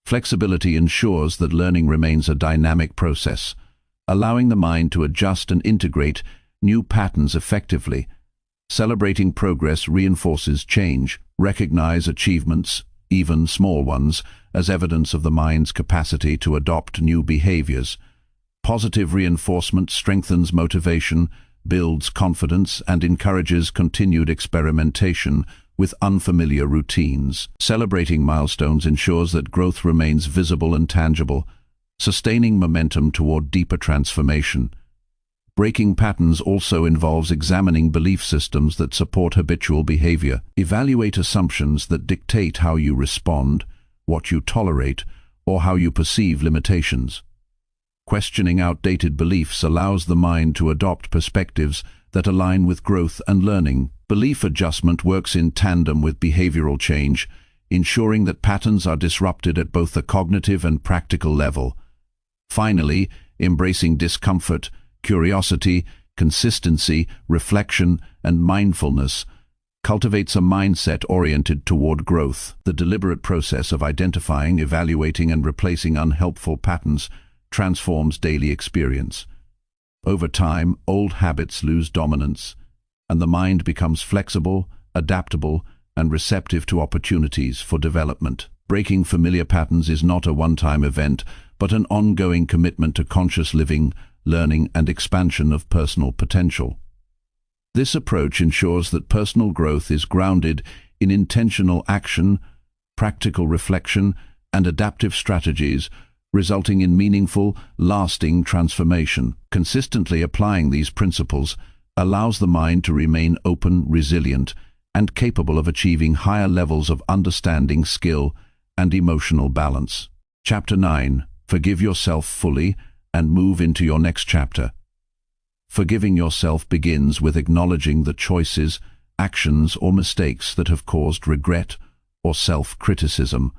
Flexibility ensures that learning remains a dynamic process, allowing the mind to adjust and integrate new patterns effectively. Celebrating progress reinforces change. Recognize achievements, even small ones, as evidence of the mind's capacity to adopt new behaviors. Positive reinforcement strengthens motivation, builds confidence, and encourages continued experimentation with unfamiliar routines. Celebrating milestones ensures that growth remains visible and tangible, sustaining momentum toward deeper transformation. Breaking patterns also involves examining belief systems that support habitual behavior. Evaluate assumptions that dictate how you respond, what you tolerate, or how you perceive limitations. Questioning outdated beliefs allows the mind to adopt perspectives that align with growth and learning. Belief adjustment works in tandem with behavioral change, ensuring that patterns are disrupted at both the cognitive and practical level. Finally, embracing discomfort, curiosity, consistency, reflection, and mindfulness cultivates a mindset oriented toward growth. The deliberate process of identifying, evaluating, and replacing unhelpful patterns transforms daily experience. Over time, old habits lose dominance, and the mind becomes flexible, adaptable, and receptive to opportunities for development. Breaking familiar patterns is not a one-time event, but an ongoing commitment to conscious living, learning, and expansion of personal potential. This approach ensures that personal growth is grounded in intentional action, practical reflection, and adaptive strategies, resulting in meaningful, lasting transformation. Consistently applying these principles allows the mind to remain open, resilient, and capable of achieving higher levels of understanding, skill, and emotional balance. Chapter 9. Forgive yourself fully and move into your next chapter. Forgiving yourself begins with acknowledging the choices, actions, or mistakes that have caused regret or self-criticism.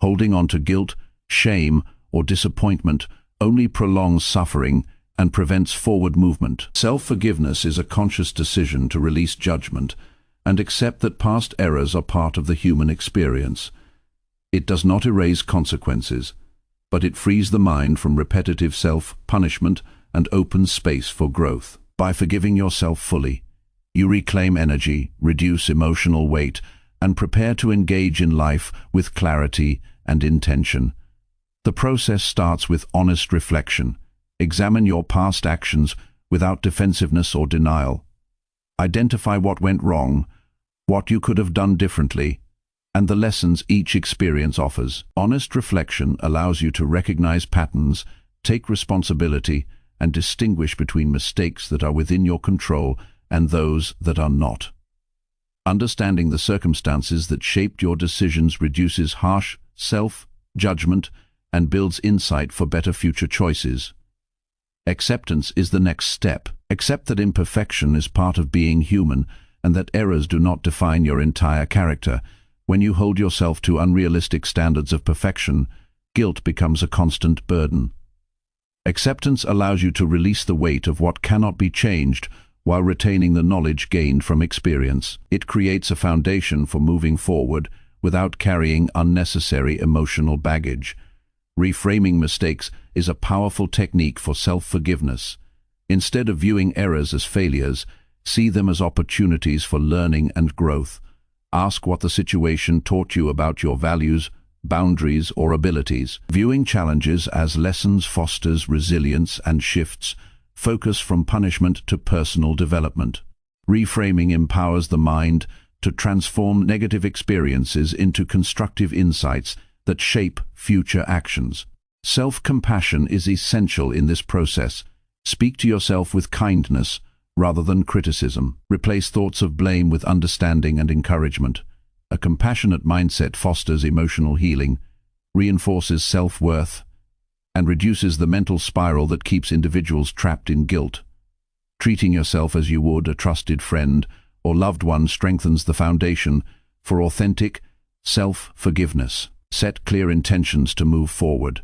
Holding on to guilt, shame, or disappointment only prolongs suffering and prevents forward movement. Self-forgiveness is a conscious decision to release judgment and accept that past errors are part of the human experience. It does not erase consequences, but it frees the mind from repetitive self-punishment and opens space for growth. By forgiving yourself fully, you reclaim energy, reduce emotional weight, and prepare to engage in life with clarity and intention. The process starts with honest reflection. Examine your past actions without defensiveness or denial. Identify what went wrong, what you could have done differently, and the lessons each experience offers. Honest reflection allows you to recognize patterns, take responsibility, and distinguish between mistakes that are within your control and those that are not. Understanding the circumstances that shaped your decisions reduces harsh self-judgment and builds insight for better future choices. Acceptance is the next step. Accept that imperfection is part of being human and that errors do not define your entire character. When you hold yourself to unrealistic standards of perfection, guilt becomes a constant burden. Acceptance allows you to release the weight of what cannot be changed while retaining the knowledge gained from experience. It creates a foundation for moving forward without carrying unnecessary emotional baggage. Reframing mistakes is a powerful technique for self-forgiveness. Instead of viewing errors as failures, see them as opportunities for learning and growth. Ask what the situation taught you about your values, boundaries, or abilities. Viewing challenges as lessons fosters resilience and shifts focus from punishment to personal development. Reframing empowers the mind to transform negative experiences into constructive insights that shape future actions. Self-compassion is essential in this process. Speak to yourself with kindness rather than criticism. Replace thoughts of blame with understanding and encouragement. A compassionate mindset fosters emotional healing, reinforces self-worth, and reduces the mental spiral that keeps individuals trapped in guilt. Treating yourself as you would a trusted friend or loved one strengthens the foundation for authentic self-forgiveness. Set clear intentions to move forward.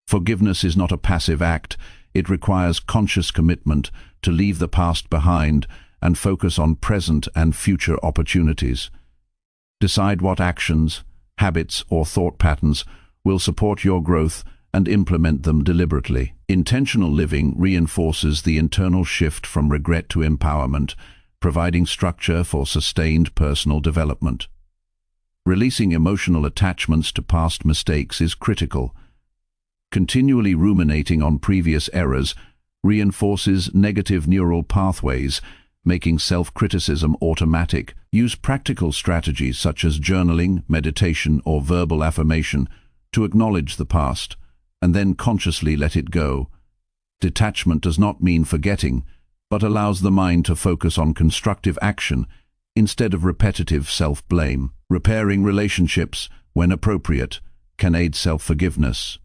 Forgiveness is not a passive act. It requires conscious commitment to leave the past behind and focus on present and future opportunities. Decide what actions, habits, or thought patterns will support your growth and implement them deliberately. Intentional living reinforces the internal shift from regret to empowerment, providing structure for sustained personal development. Releasing emotional attachments to past mistakes is critical. Continually ruminating on previous errors reinforces negative neural pathways, making self-criticism automatic. Use practical strategies such as journaling, meditation, or verbal affirmation to acknowledge the past, and then consciously let it go. Detachment does not mean forgetting, but allows the mind to focus on constructive action instead of repetitive self-blame. Repairing relationships, when appropriate, can aid self-forgiveness.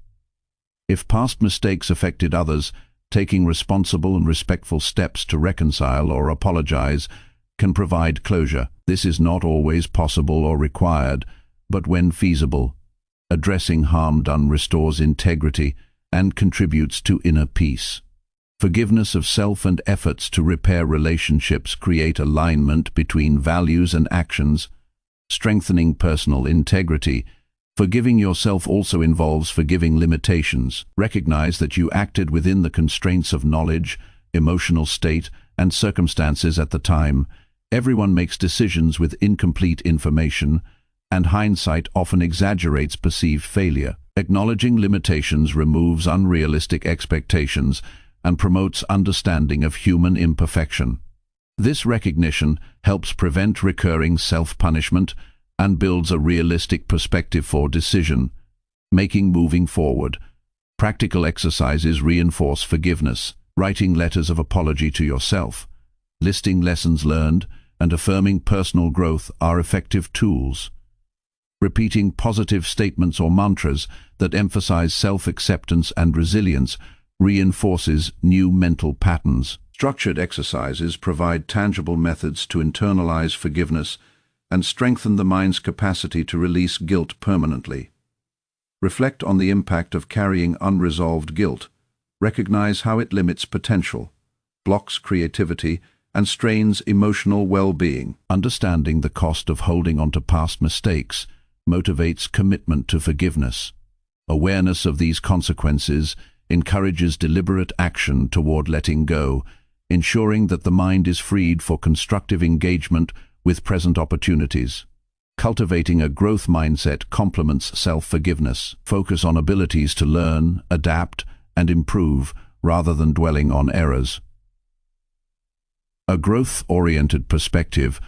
If past mistakes affected others, taking responsible and respectful steps to reconcile or apologize can provide closure. This is not always possible or required, but when feasible, addressing harm done restores integrity and contributes to inner peace. Forgiveness of self and efforts to repair relationships create alignment between values and actions, strengthening personal integrity. Forgiving yourself also involves forgiving limitations. Recognize that you acted within the constraints of knowledge, emotional state, and circumstances at the time. Everyone makes decisions with incomplete information, and hindsight often exaggerates perceived failure. Acknowledging limitations removes unrealistic expectations and promotes understanding of human imperfection. This recognition helps prevent recurring self-punishment and builds a realistic perspective for decision-making moving forward. Practical exercises reinforce forgiveness. Writing letters of apology to yourself, listing lessons learned, and affirming personal growth are effective tools. Repeating positive statements or mantras that emphasize self-acceptance and resilience reinforces new mental patterns. Structured exercises provide tangible methods to internalize forgiveness and strengthen the mind's capacity to release guilt permanently. Reflect on the impact of carrying unresolved guilt. Recognize how it limits potential, blocks creativity, and strains emotional well-being. Understanding the cost of holding on to past mistakes motivates commitment to forgiveness. Awareness of these consequences encourages deliberate action toward letting go, ensuring that the mind is freed for constructive engagement with present opportunities. Cultivating a growth mindset complements self-forgiveness. Focus on abilities to learn, adapt, and improve rather than dwelling on errors. A growth-oriented perspective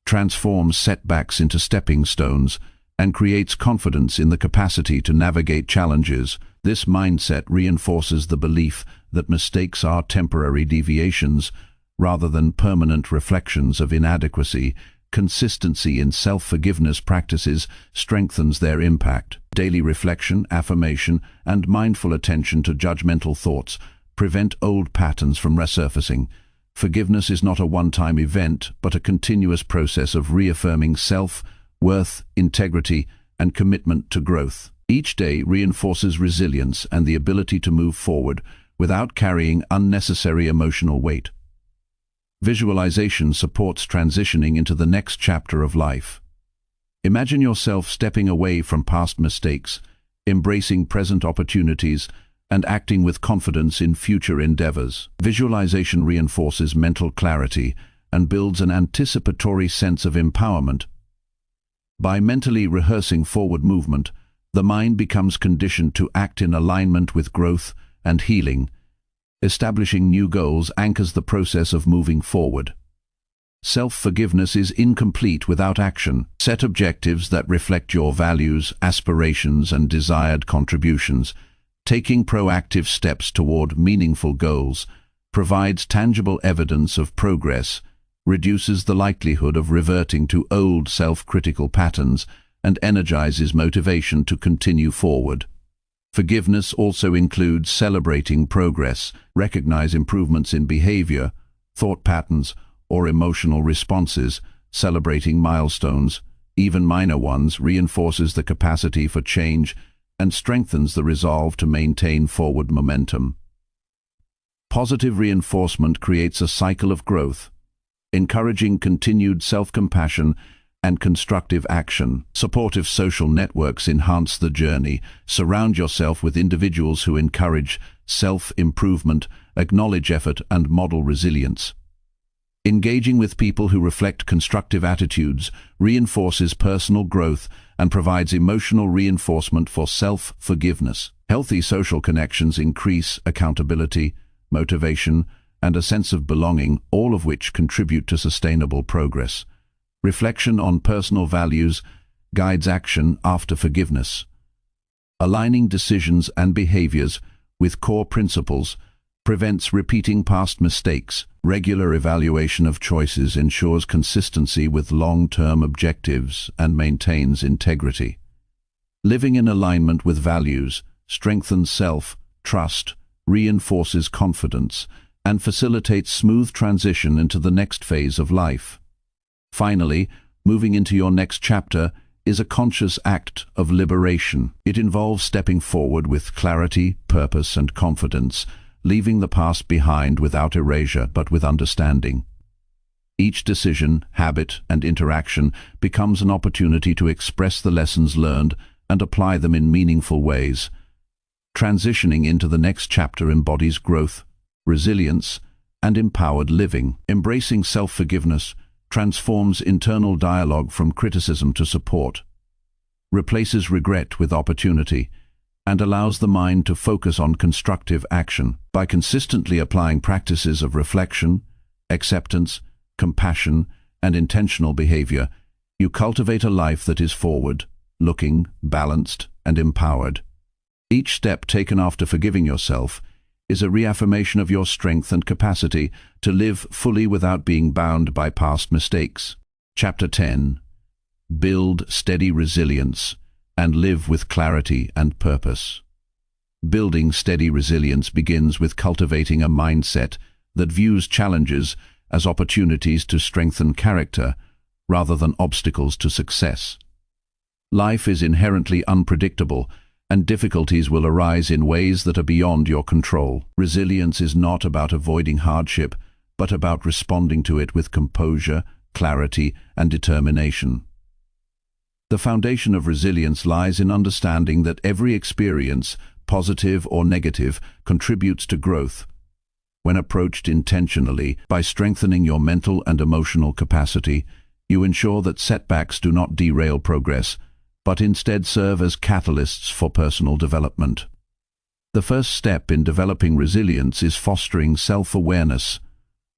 transforms setbacks into stepping stones and creates confidence in the capacity to navigate challenges. This mindset reinforces the belief that mistakes are temporary deviations rather than permanent reflections of inadequacy. Consistency in self-forgiveness practices strengthens their impact. Daily reflection, affirmation, and mindful attention to judgmental thoughts prevent old patterns from resurfacing. Forgiveness is not a one-time event, but a continuous process of reaffirming self-worth, integrity, and commitment to growth. Each day reinforces resilience and the ability to move forward without carrying unnecessary emotional weight. Visualization supports transitioning into the next chapter of life. Imagine yourself stepping away from past mistakes, embracing present opportunities, and acting with confidence in future endeavors. Visualization reinforces mental clarity and builds an anticipatory sense of empowerment. By mentally rehearsing forward movement, the mind becomes conditioned to act in alignment with growth and healing. Establishing new goals anchors the process of moving forward. Self-forgiveness is incomplete without action. Set objectives that reflect your values, aspirations, and desired contributions. Taking proactive steps toward meaningful goals provides tangible evidence of progress, reduces the likelihood of reverting to old self-critical patterns, and energizes motivation to continue forward. Forgiveness also includes celebrating progress, recognize improvements in behavior, thought patterns, or emotional responses. Celebrating milestones, even minor ones, reinforces the capacity for change and strengthens the resolve to maintain forward momentum. Positive reinforcement creates a cycle of growth, encouraging continued self-compassion and constructive action. Supportive social networks enhance the journey. Surround yourself with individuals who encourage self-improvement, acknowledge effort, and model resilience. Engaging with people who reflect constructive attitudes reinforces personal growth and provides emotional reinforcement for self-forgiveness. Healthy social connections increase accountability, motivation, and a sense of belonging, all of which contribute to sustainable progress. Reflection on personal values guides action after forgiveness. Aligning decisions and behaviors with core principles prevents repeating past mistakes. Regular evaluation of choices ensures consistency with long-term objectives and maintains integrity. Living in alignment with values strengthens self-trust, reinforces confidence, and facilitates smooth transition into the next phase of life. Finally, moving into your next chapter is a conscious act of liberation. It involves stepping forward with clarity, purpose, and confidence, leaving the past behind without erasure but with understanding. Each decision, habit, and interaction becomes an opportunity to express the lessons learned and apply them in meaningful ways. Transitioning into the next chapter embodies growth, resilience, and empowered living. Embracing self-forgiveness transforms internal dialogue from criticism to support, replaces regret with opportunity, and allows the mind to focus on constructive action. By consistently applying practices of reflection, acceptance, compassion, and intentional behavior, you cultivate a life that is forward-looking, balanced, and empowered. Each step taken after forgiving yourself is a reaffirmation of your strength and capacity to live fully without being bound by past mistakes. Chapter 10. Build steady resilience and live with clarity and purpose. Building steady resilience begins with cultivating a mindset that views challenges as opportunities to strengthen character rather than obstacles to success. Life is inherently unpredictable, and difficulties will arise in ways that are beyond your control. Resilience is not about avoiding hardship, but about responding to it with composure, clarity, and determination. The foundation of resilience lies in understanding that every experience, positive or negative, contributes to growth. When approached intentionally, by strengthening your mental and emotional capacity, you ensure that setbacks do not derail progress, but instead serve as catalysts for personal development. The first step in developing resilience is fostering self-awareness.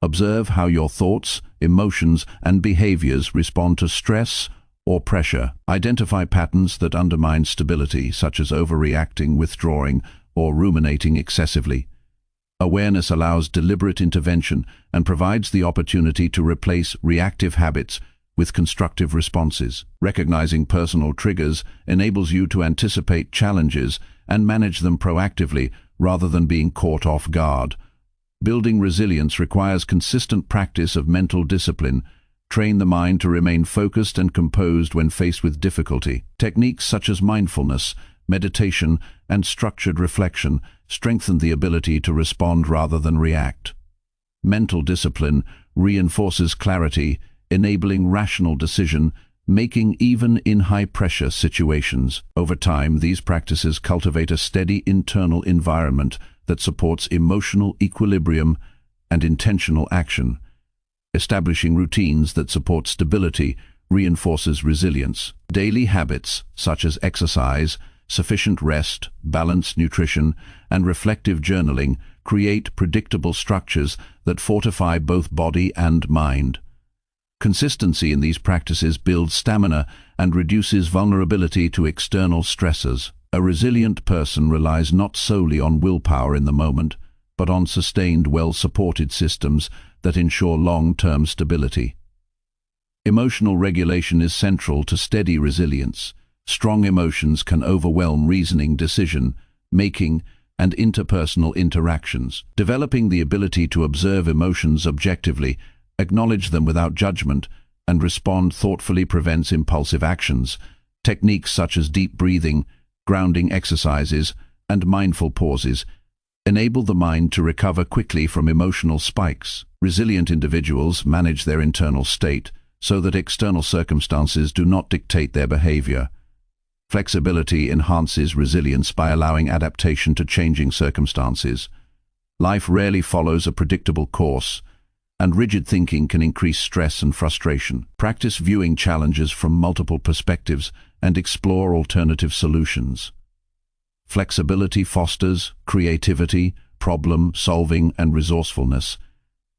Observe how your thoughts, emotions, and behaviors respond to stress or pressure. Identify patterns that undermine stability, such as overreacting, withdrawing, or ruminating excessively. Awareness allows deliberate intervention and provides the opportunity to replace reactive habits with constructive responses. Recognizing personal triggers enables you to anticipate challenges and manage them proactively rather than being caught off guard. Building resilience requires consistent practice of mental discipline. Train the mind to remain focused and composed when faced with difficulty. Techniques such as mindfulness, meditation, and structured reflection strengthen the ability to respond rather than react. Mental discipline reinforces clarity, enabling rational decision-making even in high-pressure situations. Over time, these practices cultivate a steady internal environment that supports emotional equilibrium and intentional action. Establishing routines that support stability reinforces resilience. Daily habits, such as exercise, sufficient rest, balanced nutrition, and reflective journaling, create predictable structures that fortify both body and mind. Consistency in these practices builds stamina and reduces vulnerability to external stressors. A resilient person relies not solely on willpower in the moment, but on sustained, well-supported systems that ensure long-term stability. Emotional regulation is central to steady resilience. Strong emotions can overwhelm reasoning, decision-making, and interpersonal interactions. Developing the ability to observe emotions objectively, acknowledge them without judgment, and respond thoughtfully prevents impulsive actions. Techniques such as deep breathing, grounding exercises, and mindful pauses enable the mind to recover quickly from emotional spikes. Resilient individuals manage their internal state so that external circumstances do not dictate their behavior. Flexibility enhances resilience by allowing adaptation to changing circumstances. Life rarely follows a predictable course, and rigid thinking can increase stress and frustration. Practice viewing challenges from multiple perspectives and explore alternative solutions. Flexibility fosters creativity, problem-solving, and resourcefulness.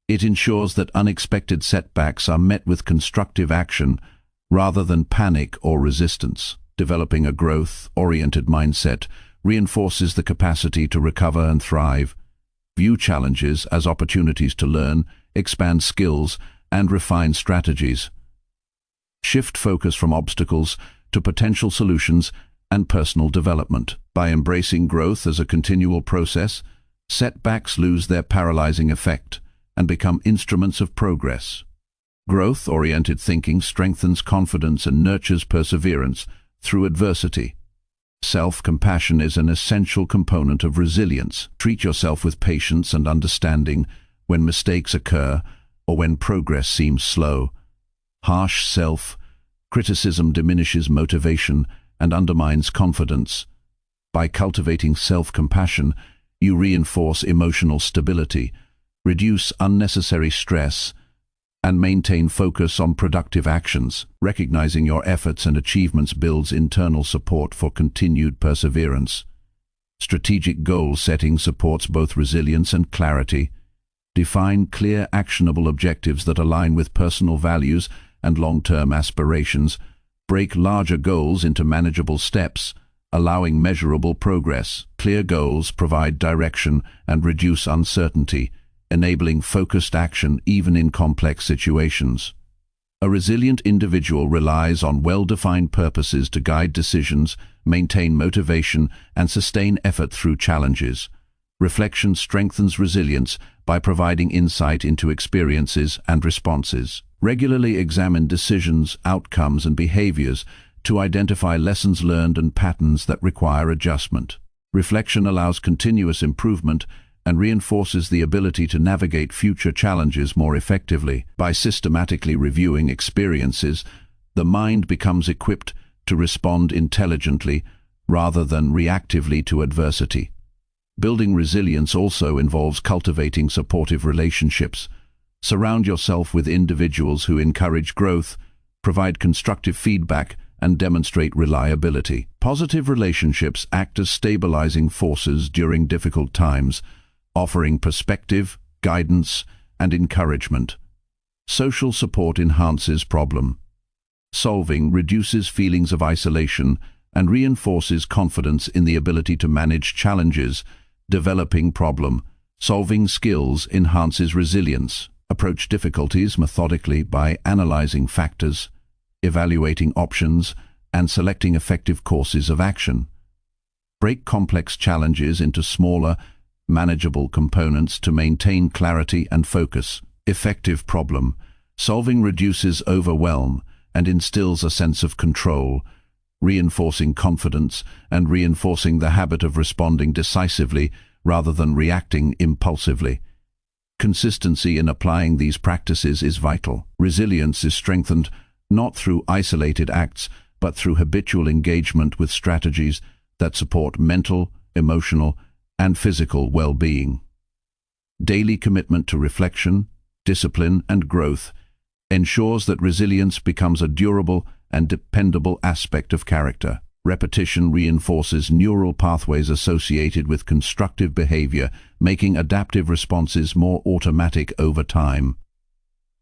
It ensures that unexpected setbacks are met with constructive action rather than panic or resistance. Developing a growth-oriented mindset reinforces the capacity to recover and thrive. View challenges as opportunities to learn, expand skills, and refine strategies. Shift focus from obstacles to potential solutions and personal development. By embracing growth as a continual process, setbacks lose their paralyzing effect and become instruments of progress. Growth-oriented thinking strengthens confidence and nurtures perseverance through adversity. Self-compassion is an essential component of resilience. Treat yourself with patience and understanding when mistakes occur or when progress seems slow. Harsh self-criticism diminishes motivation and undermines confidence. By cultivating self-compassion, you reinforce emotional stability, reduce unnecessary stress, and maintain focus on productive actions. Recognizing your efforts and achievements builds internal support for continued perseverance. Strategic goal setting supports both resilience and clarity. Define clear, actionable objectives that align with personal values and long-term aspirations. Break larger goals into manageable steps, allowing measurable progress. Clear goals provide direction and reduce uncertainty, enabling focused action even in complex situations. A resilient individual relies on well-defined purposes to guide decisions, maintain motivation, and sustain effort through challenges. Reflection strengthens resilience by providing insight into experiences and responses. Regularly examine decisions, outcomes, and behaviors to identify lessons learned and patterns that require adjustment. Reflection allows continuous improvement and reinforces the ability to navigate future challenges more effectively. By systematically reviewing experiences, the mind becomes equipped to respond intelligently rather than reactively to adversity. Building resilience also involves cultivating supportive relationships. Surround yourself with individuals who encourage growth, provide constructive feedback, and demonstrate reliability. Positive relationships act as stabilizing forces during difficult times, offering perspective, guidance, and encouragement. Social support enhances problem solving, reduces feelings of isolation, and reinforces confidence in the ability to manage challenges. Developing problem-solving skills enhances resilience. Approach difficulties methodically by analyzing factors, evaluating options, and selecting effective courses of action. Break complex challenges into smaller, manageable components to maintain clarity and focus. Effective problem-solving reduces overwhelm and instills a sense of control, reinforcing confidence and reinforcing the habit of responding decisively rather than reacting impulsively. Consistency in applying these practices is vital. Resilience is strengthened not through isolated acts, but through habitual engagement with strategies that support mental, emotional, and physical well-being. Daily commitment to reflection, discipline, and growth ensures that resilience becomes a durable and dependable aspect of character. Repetition reinforces neural pathways associated with constructive behavior, making adaptive responses more automatic over time.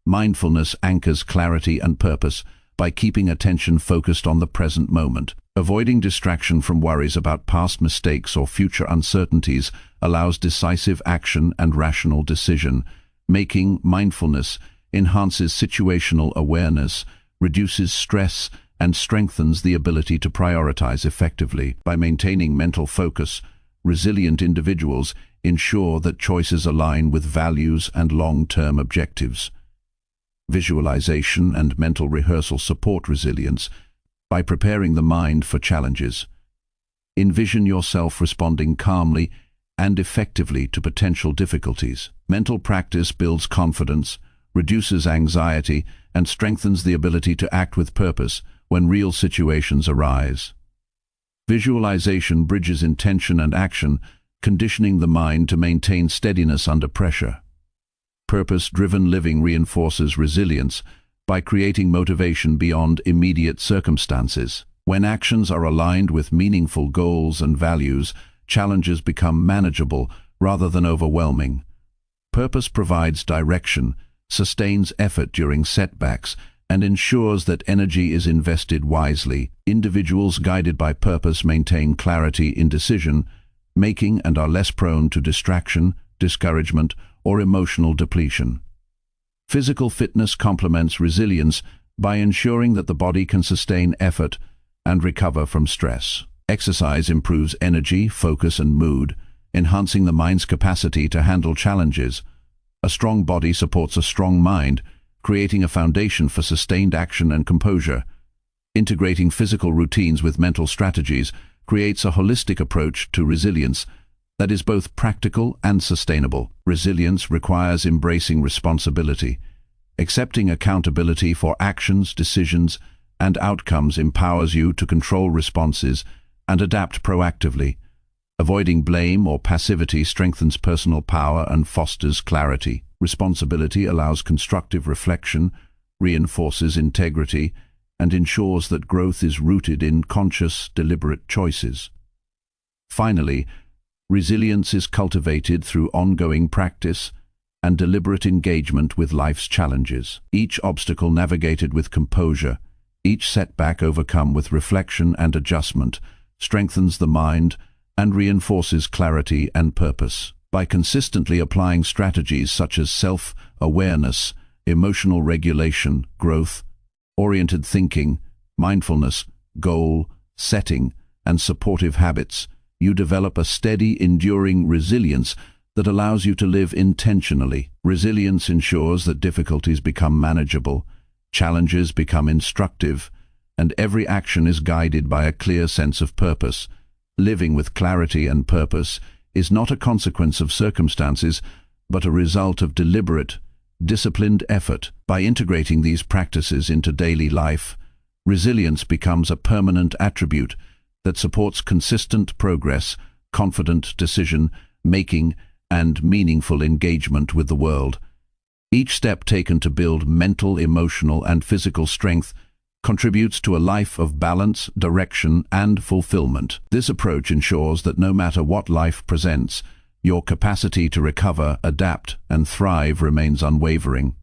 Mindfulness anchors clarity and purpose by keeping attention focused on the present moment. Avoiding distraction from worries about past mistakes or future uncertainties allows decisive action and rational decision. Making mindfulness enhances situational awareness, reduces stress, and strengthens the ability to prioritize effectively. By maintaining mental focus, resilient individuals ensure that choices align with values and long-term objectives. Visualization and mental rehearsal support resilience by preparing the mind for challenges. Envision yourself responding calmly and effectively to potential difficulties. Mental practice builds confidence, reduces anxiety, and strengthens the ability to act with purpose when real situations arise. Visualization bridges intention and action, conditioning the mind to maintain steadiness under pressure. Purpose-driven living reinforces resilience by creating motivation beyond immediate circumstances. When actions are aligned with meaningful goals and values, challenges become manageable rather than overwhelming. Purpose provides direction, sustains effort during setbacks, and ensures that energy is invested wisely. Individuals guided by purpose maintain clarity in decision-making and are less prone to distraction, discouragement, or emotional depletion. Physical fitness complements resilience by ensuring that the body can sustain effort and recover from stress. Exercise improves energy, focus, and mood, enhancing the mind's capacity to handle challenges. A strong body supports a strong mind, creating a foundation for sustained action and composure. Integrating physical routines with mental strategies creates a holistic approach to resilience that is both practical and sustainable. Resilience requires embracing responsibility. Accepting accountability for actions, decisions, and outcomes empowers you to control responses and adapt proactively. Avoiding blame or passivity strengthens personal power and fosters clarity. Responsibility allows constructive reflection, reinforces integrity, and ensures that growth is rooted in conscious, deliberate choices. Finally, resilience is cultivated through ongoing practice and deliberate engagement with life's challenges. Each obstacle navigated with composure, each setback overcome with reflection and adjustment, strengthens the mind and reinforces clarity and purpose. By consistently applying strategies such as self-awareness, emotional regulation, growth-oriented thinking, mindfulness, goal setting, and supportive habits, you develop a steady, enduring resilience that allows you to live intentionally. Resilience ensures that difficulties become manageable, challenges become instructive, and every action is guided by a clear sense of purpose. Living with clarity and purpose is not a consequence of circumstances, but a result of deliberate, disciplined effort. By integrating these practices into daily life, Resilience becomes a permanent attribute that supports consistent progress, confident decision-making, and meaningful engagement with the world. Each step taken to build mental, emotional, and physical strength contributes to a life of balance, direction, and fulfillment. This approach ensures that no matter what life presents, your capacity to recover, adapt, and thrive remains unwavering.